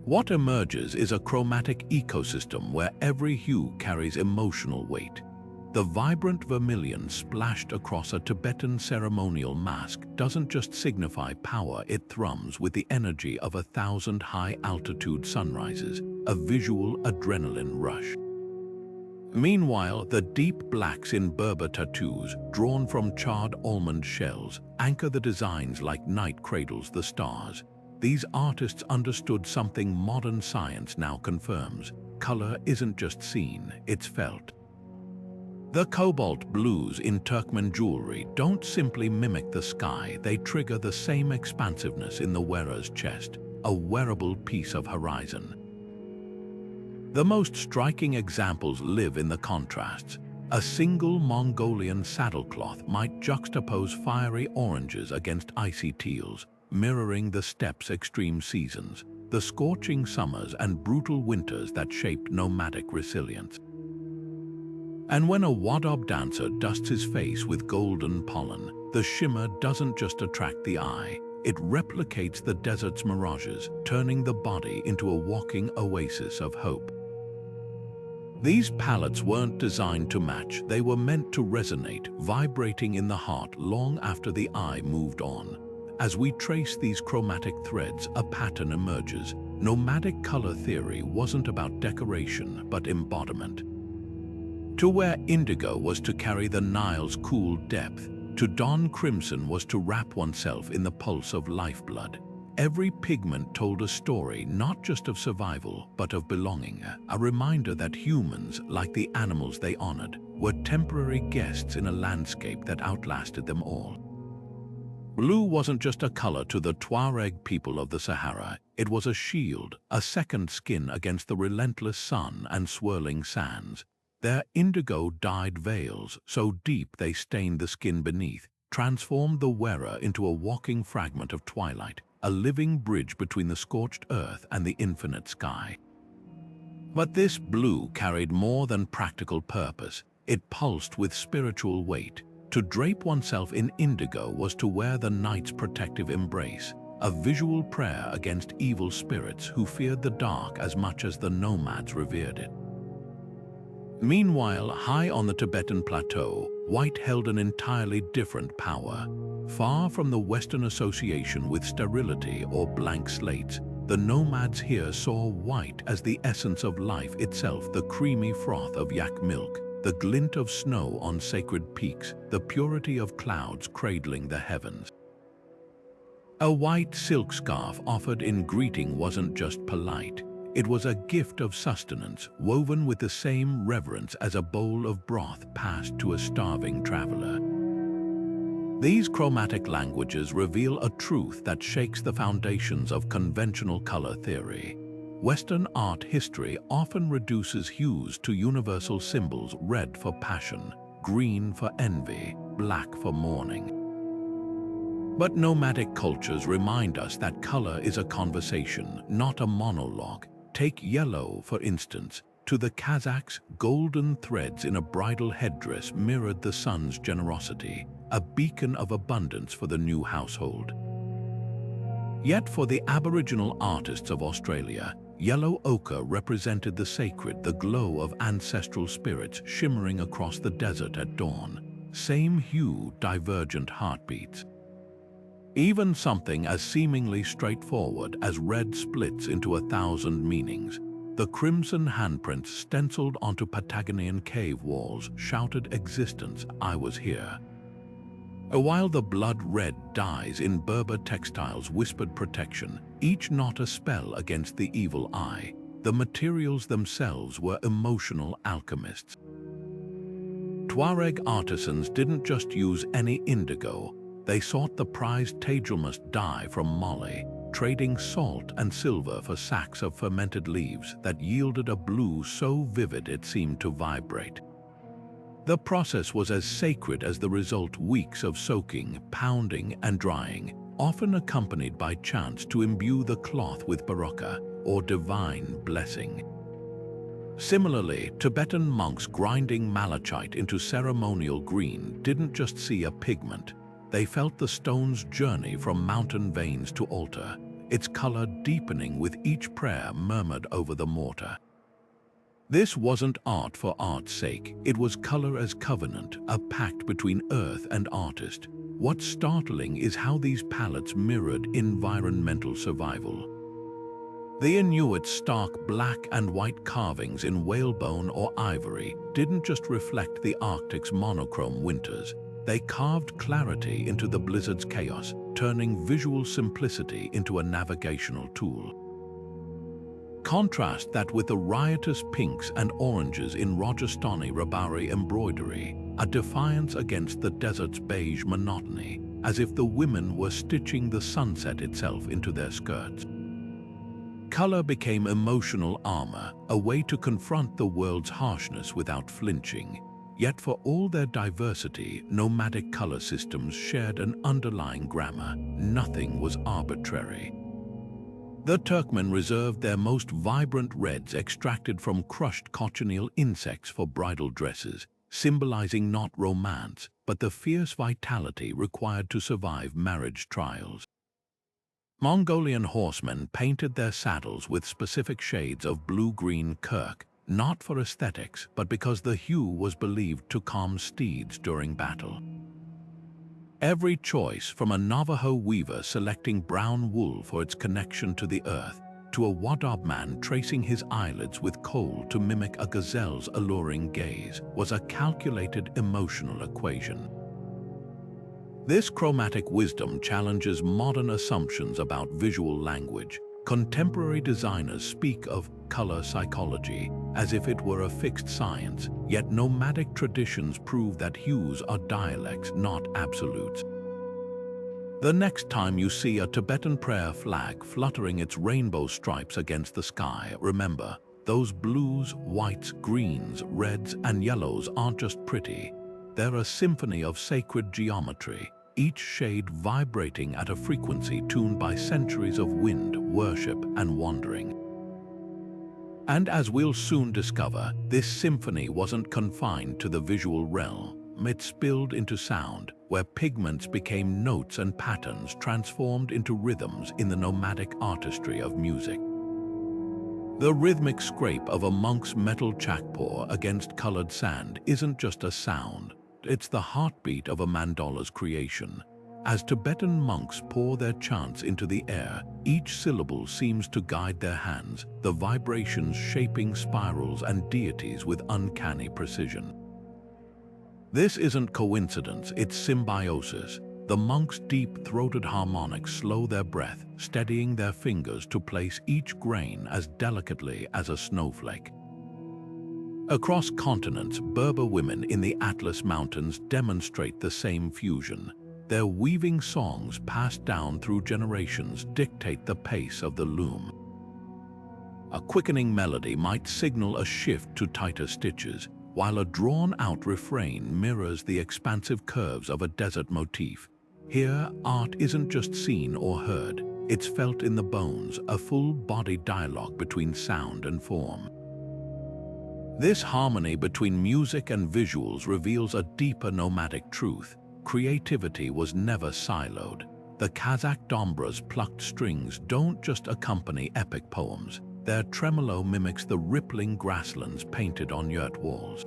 What emerges is a chromatic ecosystem where every hue carries emotional weight. The vibrant vermilion splashed across a Tibetan ceremonial mask doesn't just signify power, it thrums with the energy of 1,000 high-altitude sunrises, a visual adrenaline rush. Meanwhile, the deep blacks in Berber tattoos, drawn from charred almond shells, anchor the designs like night cradles the stars. These artists understood something modern science now confirms. Color isn't just seen, it's felt. The cobalt blues in Turkmen jewelry don't simply mimic the sky, they trigger the same expansiveness in the wearer's chest, a wearable piece of horizon. The most striking examples live in the contrasts. A single Mongolian saddlecloth might juxtapose fiery oranges against icy teals, mirroring the steppes' extreme seasons, the scorching summers and brutal winters that shaped nomadic resilience. And when a Wadab dancer dusts his face with golden pollen, the shimmer doesn't just attract the eye, it replicates the desert's mirages, turning the body into a walking oasis of hope. These palettes weren't designed to match, they were meant to resonate, vibrating in the heart long after the eye moved on. As we trace these chromatic threads, a pattern emerges. Nomadic color theory wasn't about decoration, but embodiment. To wear indigo was to carry the Nile's cool depth. To don crimson was to wrap oneself in the pulse of lifeblood. Every pigment told a story not just of survival, but of belonging, a reminder that humans, like the animals they honored, were temporary guests in a landscape that outlasted them all. Blue wasn't just a color to the Tuareg people of the Sahara, it was a shield, a second skin against the relentless sun and swirling sands. Their indigo-dyed veils, so deep they stained the skin beneath, transformed the wearer into a walking fragment of twilight, a living bridge between the scorched earth and the infinite sky. But this blue carried more than practical purpose. It pulsed with spiritual weight. To drape oneself in indigo was to wear the night's protective embrace, a visual prayer against evil spirits who feared the dark as much as the nomads revered it. Meanwhile, high on the Tibetan plateau, white held an entirely different power. Far from the Western association with sterility or blank slates, the nomads here saw white as the essence of life itself, the creamy froth of yak milk, the glint of snow on sacred peaks, the purity of clouds cradling the heavens. A white silk scarf offered in greeting wasn't just polite. It was a gift of sustenance, woven with the same reverence as a bowl of broth passed to a starving traveler. These chromatic languages reveal a truth that shakes the foundations of conventional color theory. Western art history often reduces hues to universal symbols: red for passion, green for envy, black for mourning. But nomadic cultures remind us that color is a conversation, not a monologue. Take yellow, for instance. To the Kazakhs, golden threads in a bridal headdress mirrored the sun's generosity, a beacon of abundance for the new household. Yet for the Aboriginal artists of Australia, yellow ochre represented the sacred, the glow of ancestral spirits shimmering across the desert at dawn. Same hue, divergent heartbeats. Even something as seemingly straightforward as red splits into 1,000 meanings. The crimson handprints stenciled onto Patagonian cave walls shouted existence, I was here. While the blood-red dyes in Berber textiles whispered protection, each knot a spell against the evil eye, the materials themselves were emotional alchemists. Tuareg artisans didn't just use any indigo, they sought the prized Tagelmus dye from Mali, trading salt and silver for sacks of fermented leaves that yielded a blue so vivid it seemed to vibrate. The process was as sacred as the result, weeks of soaking, pounding, and drying, often accompanied by chants to imbue the cloth with baraka, or divine blessing. Similarly, Tibetan monks grinding malachite into ceremonial green didn't just see a pigment, they felt the stone's journey from mountain veins to altar, its color deepening with each prayer murmured over the mortar. This wasn't art for art's sake, it was color as covenant, a pact between earth and artist. What's startling is how these palettes mirrored environmental survival. The Inuits' stark black and white carvings in whalebone or ivory didn't just reflect the Arctic's monochrome winters, they carved clarity into the blizzard's chaos, turning visual simplicity into a navigational tool. Contrast that with the riotous pinks and oranges in Rajasthani Rabauri embroidery, a defiance against the desert's beige monotony, as if the women were stitching the sunset itself into their skirts. Color became emotional armor, a way to confront the world's harshness without flinching. Yet for all their diversity, nomadic color systems shared an underlying grammar. Nothing was arbitrary. The Turkmen reserved their most vibrant reds extracted from crushed cochineal insects for bridal dresses, symbolizing not romance, but the fierce vitality required to survive marriage trials. Mongolian horsemen painted their saddles with specific shades of blue-green kirk, not for aesthetics, but because the hue was believed to calm steeds during battle. Every choice, from a Navajo weaver selecting brown wool for its connection to the earth, to a Wadab man tracing his eyelids with kohl to mimic a gazelle's alluring gaze, was a calculated emotional equation. This chromatic wisdom challenges modern assumptions about visual language. Contemporary designers speak of color psychology as if it were a fixed science, yet nomadic traditions prove that hues are dialects, not absolutes. The next time you see a Tibetan prayer flag fluttering its rainbow stripes against the sky, remember, those blues, whites, greens, reds, and yellows aren't just pretty. They're a symphony of sacred geometry, each shade vibrating at a frequency tuned by centuries of wind, worship, and wandering. And as we'll soon discover, this symphony wasn't confined to the visual realm. It spilled into sound, where pigments became notes and patterns transformed into rhythms in the nomadic artistry of music. The rhythmic scrape of a monk's metal chakpor against colored sand isn't just a sound, it's the heartbeat of a mandala's creation. As Tibetan monks pour their chants into the air, each syllable seems to guide their hands, the vibrations shaping spirals and deities with uncanny precision. This isn't coincidence, it's symbiosis. The monks' deep-throated harmonics slow their breath, steadying their fingers to place each grain as delicately as a snowflake. Across continents, Berber women in the Atlas Mountains demonstrate the same fusion. Their weaving songs passed down through generations dictate the pace of the loom. A quickening melody might signal a shift to tighter stitches, while a drawn-out refrain mirrors the expansive curves of a desert motif. Here, art isn't just seen or heard, it's felt in the bones, a full-bodied dialogue between sound and form. This harmony between music and visuals reveals a deeper nomadic truth. Creativity was never siloed. The Kazakh dombra's plucked strings don't just accompany epic poems. Their tremolo mimics the rippling grasslands painted on yurt walls.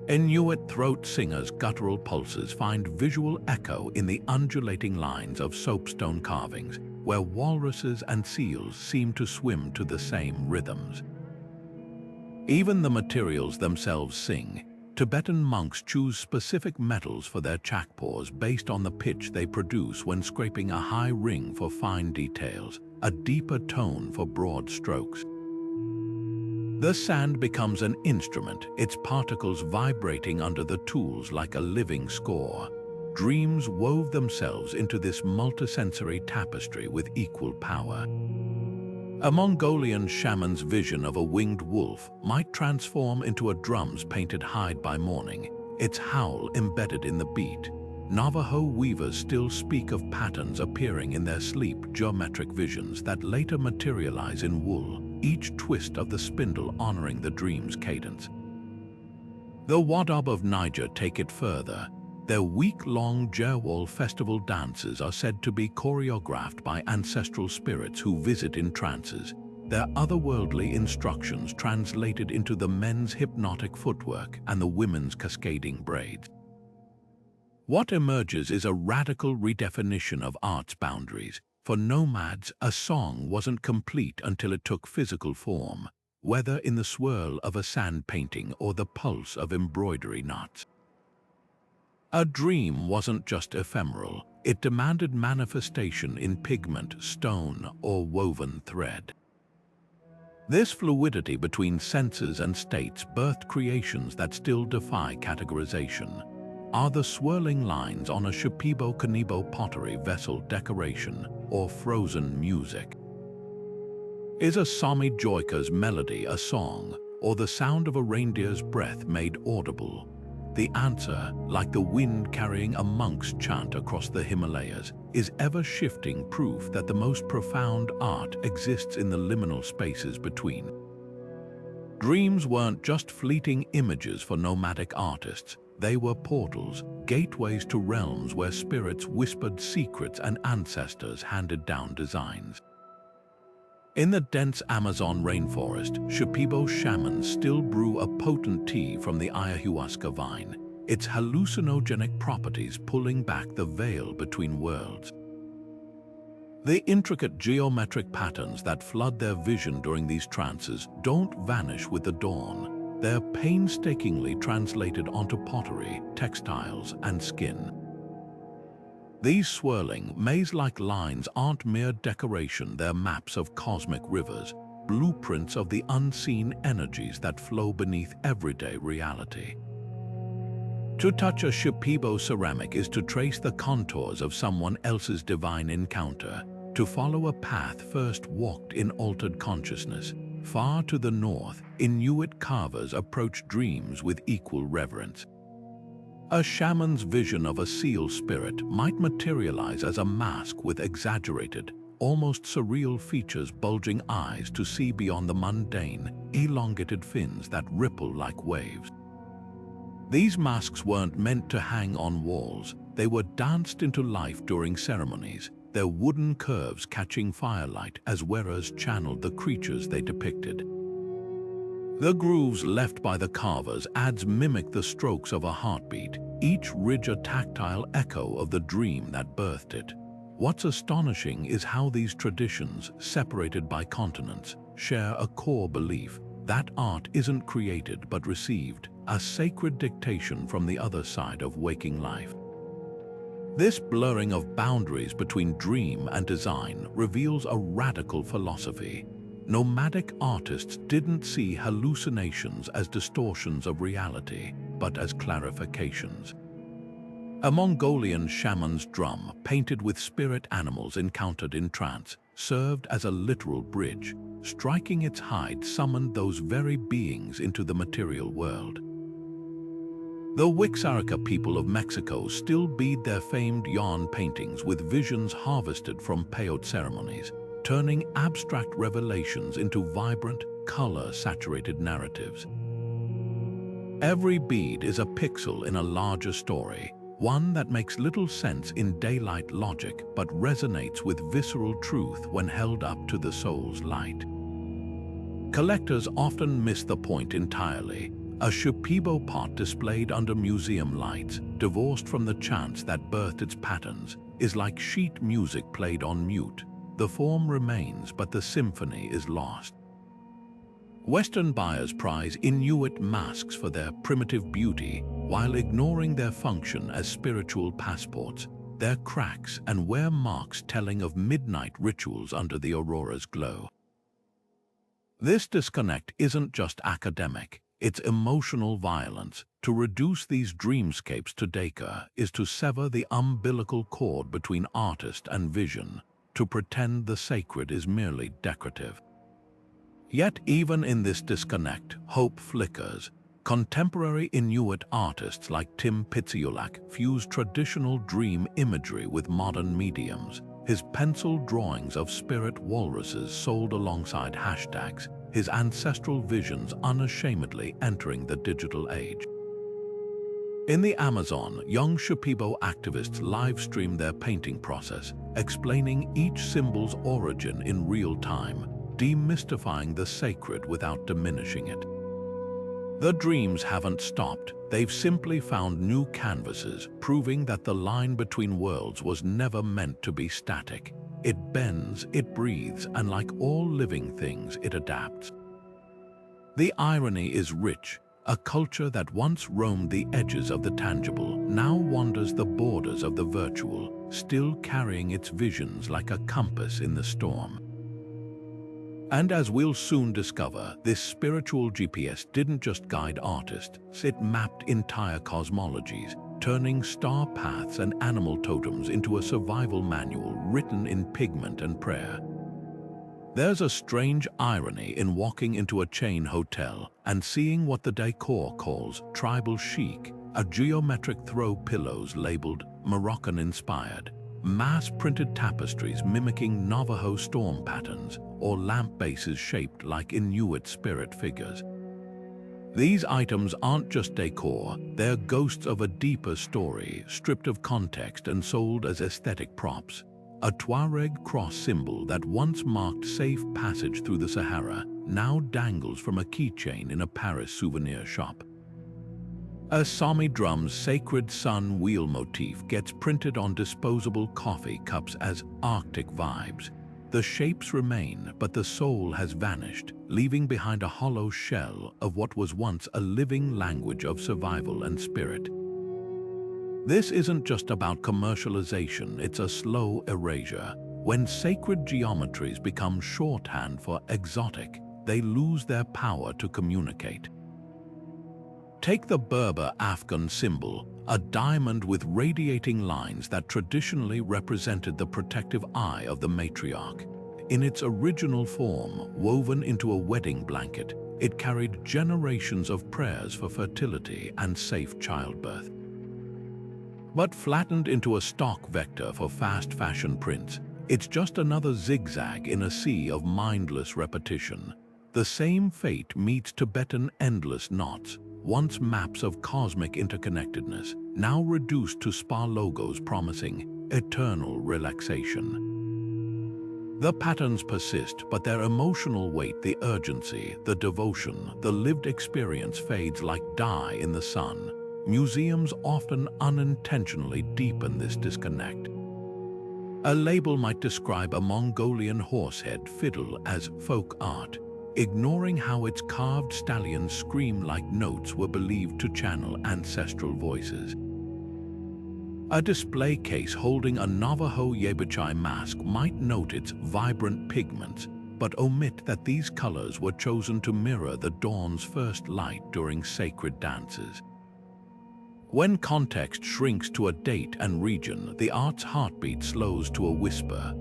Inuit throat singers' guttural pulses find visual echo in the undulating lines of soapstone carvings, where walruses and seals seem to swim to the same rhythms. Even the materials themselves sing. Tibetan monks choose specific metals for their chakpors based on the pitch they produce when scraping a high ring for fine details, a deeper tone for broad strokes. The sand becomes an instrument, its particles vibrating under the tools like a living score. Dreams wove themselves into this multisensory tapestry with equal power. A Mongolian shaman's vision of a winged wolf might transform into a drum's painted hide by morning, its howl embedded in the beat. Navajo weavers still speak of patterns appearing in their sleep, geometric visions that later materialize in wool, each twist of the spindle honoring the dream's cadence. The Wadab of Niger take it further. Their week-long Jerwal festival dances are said to be choreographed by ancestral spirits who visit in trances, their otherworldly instructions translated into the men's hypnotic footwork and the women's cascading braids. What emerges is a radical redefinition of art's boundaries. For nomads, a song wasn't complete until it took physical form, whether in the swirl of a sand painting or the pulse of embroidery knots. A dream wasn't just ephemeral, it demanded manifestation in pigment, stone, or woven thread. This fluidity between senses and states birthed creations that still defy categorization. Are the swirling lines on a Shipibo Kanibo pottery vessel decoration or frozen music? Is a Sami Joika's melody a song, or the sound of a reindeer's breath made audible? The answer, like the wind carrying a monk's chant across the Himalayas, is ever-shifting proof that the most profound art exists in the liminal spaces between. Dreams weren't just fleeting images for nomadic artists, they were portals, gateways to realms where spirits whispered secrets and ancestors handed down designs. In the dense Amazon rainforest, Shipibo shamans still brew a potent tea from the ayahuasca vine, its hallucinogenic properties pulling back the veil between worlds. The intricate geometric patterns that flood their vision during these trances don't vanish with the dawn. They're painstakingly translated onto pottery, textiles, and skin. These swirling, maze-like lines aren't mere decoration, they're maps of cosmic rivers, blueprints of the unseen energies that flow beneath everyday reality. To touch a Shipibo ceramic is to trace the contours of someone else's divine encounter, to follow a path first walked in altered consciousness. Far to the north, Inuit carvers approach dreams with equal reverence. A shaman's vision of a seal spirit might materialize as a mask with exaggerated, almost surreal features, bulging eyes to see beyond the mundane, elongated fins that ripple like waves. These masks weren't meant to hang on walls, they were danced into life during ceremonies, their wooden curves catching firelight as wearers channeled the creatures they depicted. The grooves left by the carvers' adze mimic the strokes of a heartbeat, each ridge a tactile echo of the dream that birthed it. What's astonishing is how these traditions, separated by continents, share a core belief that art isn't created but received, a sacred dictation from the other side of waking life. This blurring of boundaries between dream and design reveals a radical philosophy. Nomadic artists didn't see hallucinations as distortions of reality, but as clarifications. A Mongolian shaman's drum, painted with spirit animals encountered in trance, served as a literal bridge. Striking its hide summoned those very beings into the material world. The Wixárika people of Mexico still bead their famed yarn paintings with visions harvested from peyote ceremonies, turning abstract revelations into vibrant, color-saturated narratives. Every bead is a pixel in a larger story, one that makes little sense in daylight logic but resonates with visceral truth when held up to the soul's light. Collectors often miss the point entirely. A Shipibo pot displayed under museum lights, divorced from the chants that birthed its patterns, is like sheet music played on mute. The form remains, but the symphony is lost. Western buyers prize Inuit masks for their primitive beauty, while ignoring their function as spiritual passports, their cracks and wear marks telling of midnight rituals under the aurora's glow. This disconnect isn't just academic, it's emotional violence. To reduce these dreamscapes to decor is to sever the umbilical cord between artist and vision, to pretend the sacred is merely decorative. Yet even in this disconnect, hope flickers. Contemporary Inuit artists like Tim Pitsiulak fuse traditional dream imagery with modern mediums. His pencil drawings of spirit walruses sold alongside hashtags, his ancestral visions unashamedly entering the digital age. In the Amazon, young Shipibo activists live-stream their painting process, explaining each symbol's origin in real time, demystifying the sacred without diminishing it. The dreams haven't stopped, they've simply found new canvases, proving that the line between worlds was never meant to be static. It bends, it breathes, and like all living things, it adapts. The irony is rich. A culture that once roamed the edges of the tangible now wanders the borders of the virtual, still carrying its visions like a compass in the storm. And as we'll soon discover, this spiritual GPS didn't just guide artists, it mapped entire cosmologies, turning star paths and animal totems into a survival manual written in pigment and prayer. There's a strange irony in walking into a chain hotel and seeing what the decor calls tribal chic, a geometric throw pillows labeled Moroccan-inspired, mass-printed tapestries mimicking Navajo storm patterns, or lamp bases shaped like Inuit spirit figures. These items aren't just decor, they're ghosts of a deeper story, stripped of context and sold as aesthetic props. A Tuareg cross symbol that once marked safe passage through the Sahara now dangles from a keychain in a Paris souvenir shop. A Sami drum's sacred sun wheel motif gets printed on disposable coffee cups as Arctic vibes. The shapes remain, but the soul has vanished, leaving behind a hollow shell of what was once a living language of survival and spirit. This isn't just about commercialization, it's a slow erasure. When sacred geometries become shorthand for exotic, they lose their power to communicate. Take the Berber Afghan symbol, a diamond with radiating lines that traditionally represented the protective eye of the matriarch. In its original form, woven into a wedding blanket, it carried generations of prayers for fertility and safe childbirth. But flattened into a stock vector for fast fashion prints, it's just another zigzag in a sea of mindless repetition. The same fate meets Tibetan endless knots, once maps of cosmic interconnectedness, now reduced to spa logos promising eternal relaxation. The patterns persist, but their emotional weight, the urgency, the devotion, the lived experience fades like dye in the sun. Museums often unintentionally deepen this disconnect. A label might describe a Mongolian horsehead fiddle as folk art, ignoring how its carved stallions scream-like notes were believed to channel ancestral voices. A display case holding a Navajo Yebichai mask might note its vibrant pigments, but omit that these colors were chosen to mirror the dawn's first light during sacred dances. When context shrinks to a date and region, the art's heartbeat slows to a whisper.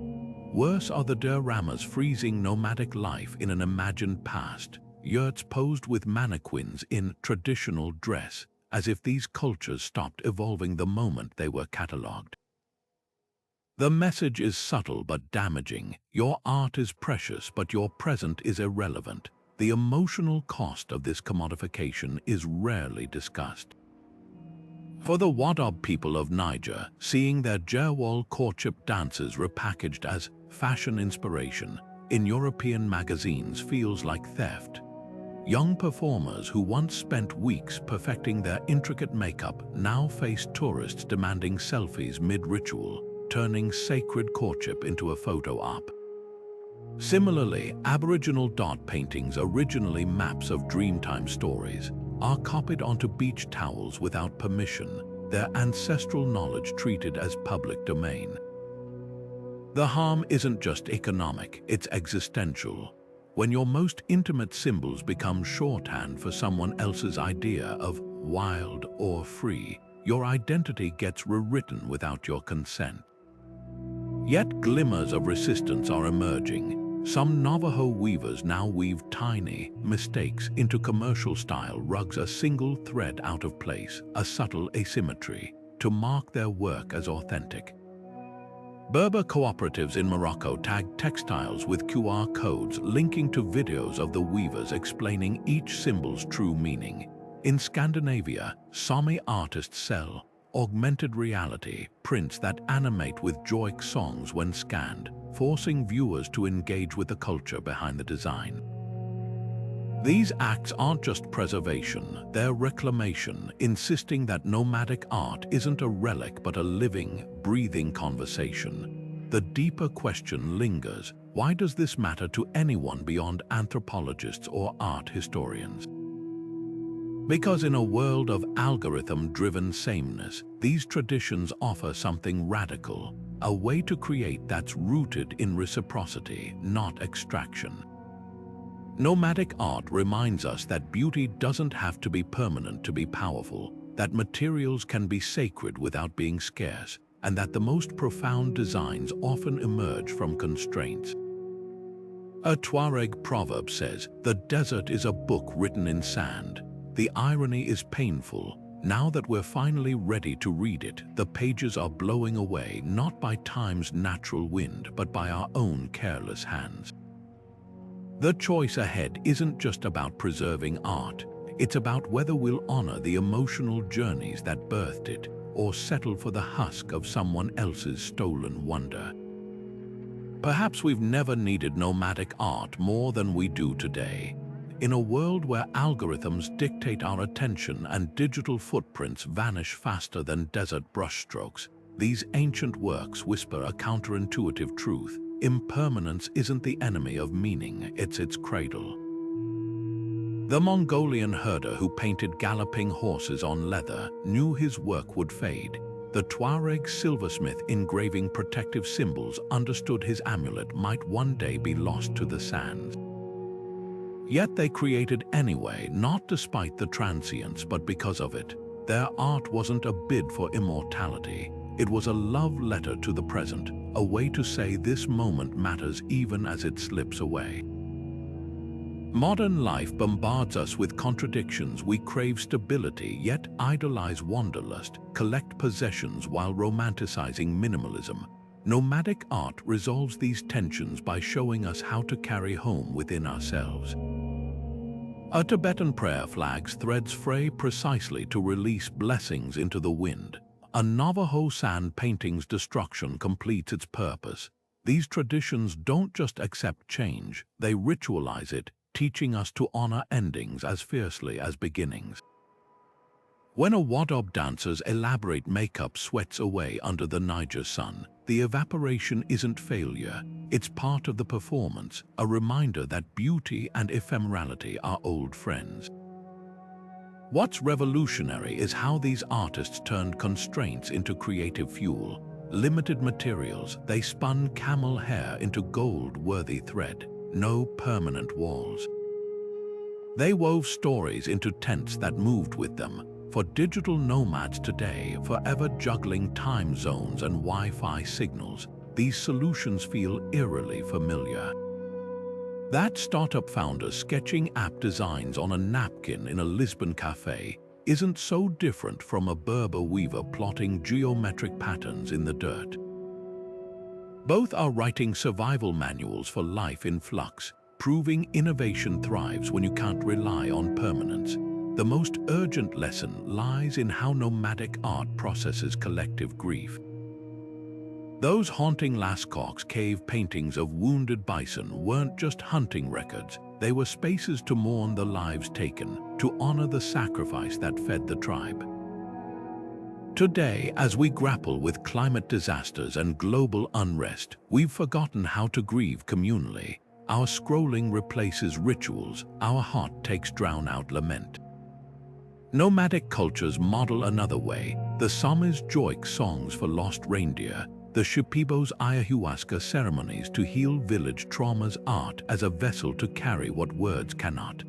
Worse are the dioramas freezing nomadic life in an imagined past, yurts posed with mannequins in traditional dress, as if these cultures stopped evolving the moment they were catalogued. The message is subtle but damaging. Your art is precious, but your present is irrelevant. The emotional cost of this commodification is rarely discussed. For the Wadab people of Niger, seeing their Jerwal courtship dances repackaged as fashion inspiration in European magazines feels like theft. Young performers who once spent weeks perfecting their intricate makeup now face tourists demanding selfies mid-ritual, turning sacred courtship into a photo op. Similarly, Aboriginal dot paintings, originally maps of Dreamtime stories, are copied onto beach towels without permission, their ancestral knowledge treated as public domain. The harm isn't just economic, it's existential. When your most intimate symbols become shorthand for someone else's idea of wild or free, your identity gets rewritten without your consent. Yet glimmers of resistance are emerging. Some Navajo weavers now weave tiny mistakes into commercial-style rugs, a single thread out of place, a subtle asymmetry, to mark their work as authentic. Berber cooperatives in Morocco tag textiles with QR codes linking to videos of the weavers explaining each symbol's true meaning. In Scandinavia, Sami artists sell augmented reality prints that animate with joyous songs when scanned, forcing viewers to engage with the culture behind the design. These acts aren't just preservation, they're reclamation, insisting that nomadic art isn't a relic but a living, breathing conversation. The deeper question lingers: why does this matter to anyone beyond anthropologists or art historians? Because in a world of algorithm-driven sameness, these traditions offer something radical, a way to create that's rooted in reciprocity, not extraction. Nomadic art reminds us that beauty doesn't have to be permanent to be powerful, that materials can be sacred without being scarce, and that the most profound designs often emerge from constraints. A Tuareg proverb says, "The desert is a book written in sand." The irony is painful. Now that we're finally ready to read it, the pages are blowing away not by time's natural wind, but by our own careless hands. The choice ahead isn't just about preserving art. It's about whether we'll honor the emotional journeys that birthed it, or settle for the husk of someone else's stolen wonder. Perhaps we've never needed nomadic art more than we do today. In a world where algorithms dictate our attention and digital footprints vanish faster than desert brushstrokes, these ancient works whisper a counterintuitive truth: impermanence isn't the enemy of meaning, it's its cradle. The Mongolian herder who painted galloping horses on leather knew his work would fade. The Tuareg silversmith engraving protective symbols understood his amulet might one day be lost to the sands. Yet they created anyway, not despite the transience, but because of it. Their art wasn't a bid for immortality. It was a love letter to the present, a way to say this moment matters even as it slips away. Modern life bombards us with contradictions. We crave stability, yet idolize wanderlust, collect possessions while romanticizing minimalism. Nomadic art resolves these tensions by showing us how to carry home within ourselves. A Tibetan prayer flag's threads fray precisely to release blessings into the wind. A Navajo sand painting's destruction completes its purpose. These traditions don't just accept change, they ritualize it, teaching us to honor endings as fiercely as beginnings. When a Wadab dancer's elaborate makeup sweats away under the Niger sun, the evaporation isn't failure, it's part of the performance, a reminder that beauty and ephemerality are old friends. What's revolutionary is how these artists turned constraints into creative fuel. Limited materials, they spun camel hair into gold-worthy thread, no permanent walls. They wove stories into tents that moved with them. For digital nomads today, forever juggling time zones and Wi-Fi signals, these solutions feel eerily familiar. That startup founder sketching app designs on a napkin in a Lisbon cafe isn't so different from a Berber weaver plotting geometric patterns in the dirt. Both are writing survival manuals for life in flux, proving innovation thrives when you can't rely on permanence. The most urgent lesson lies in how nomadic art processes collective grief. Those haunting Lascaux cave paintings of wounded bison weren't just hunting records, they were spaces to mourn the lives taken, to honor the sacrifice that fed the tribe. Today, as we grapple with climate disasters and global unrest, we've forgotten how to grieve communally. Our scrolling replaces rituals, our heart takes drown-out lament. Nomadic cultures model another way. The Sami's Joik songs for lost reindeer, the Shipibo's ayahuasca ceremonies to heal village traumas, art as a vessel to carry what words cannot.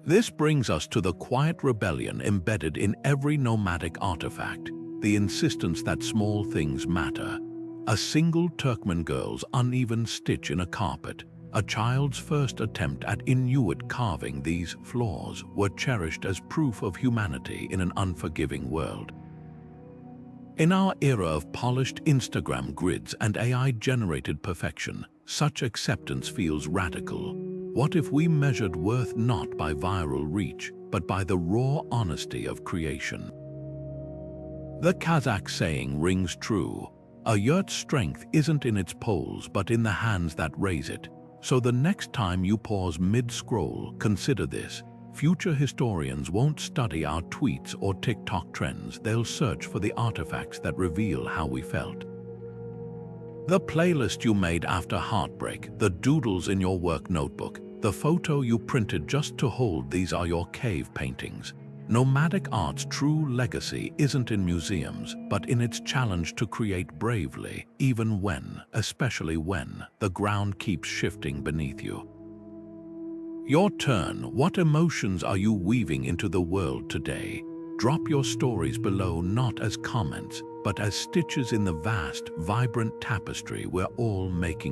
This brings us to the quiet rebellion embedded in every nomadic artifact, the insistence that small things matter. A single Turkmen girl's uneven stitch in a carpet, a child's first attempt at Inuit carving, these flaws were cherished as proof of humanity in an unforgiving world. In our era of polished Instagram grids and AI-generated perfection, such acceptance feels radical. What if we measured worth not by viral reach, but by the raw honesty of creation? The Kazakh saying rings true. A yurt's strength isn't in its poles, but in the hands that raise it. So the next time you pause mid-scroll, consider this. Future historians won't study our tweets or TikTok trends, they'll search for the artifacts that reveal how we felt. The playlist you made after heartbreak, the doodles in your work notebook, the photo you printed just to hold, these are your cave paintings. Nomadic art's true legacy isn't in museums, but in its challenge to create bravely, even when, especially when, the ground keeps shifting beneath you. Your turn. What emotions are you weaving into the world today? Drop your stories below, not as comments, but as stitches in the vast, vibrant tapestry we're all making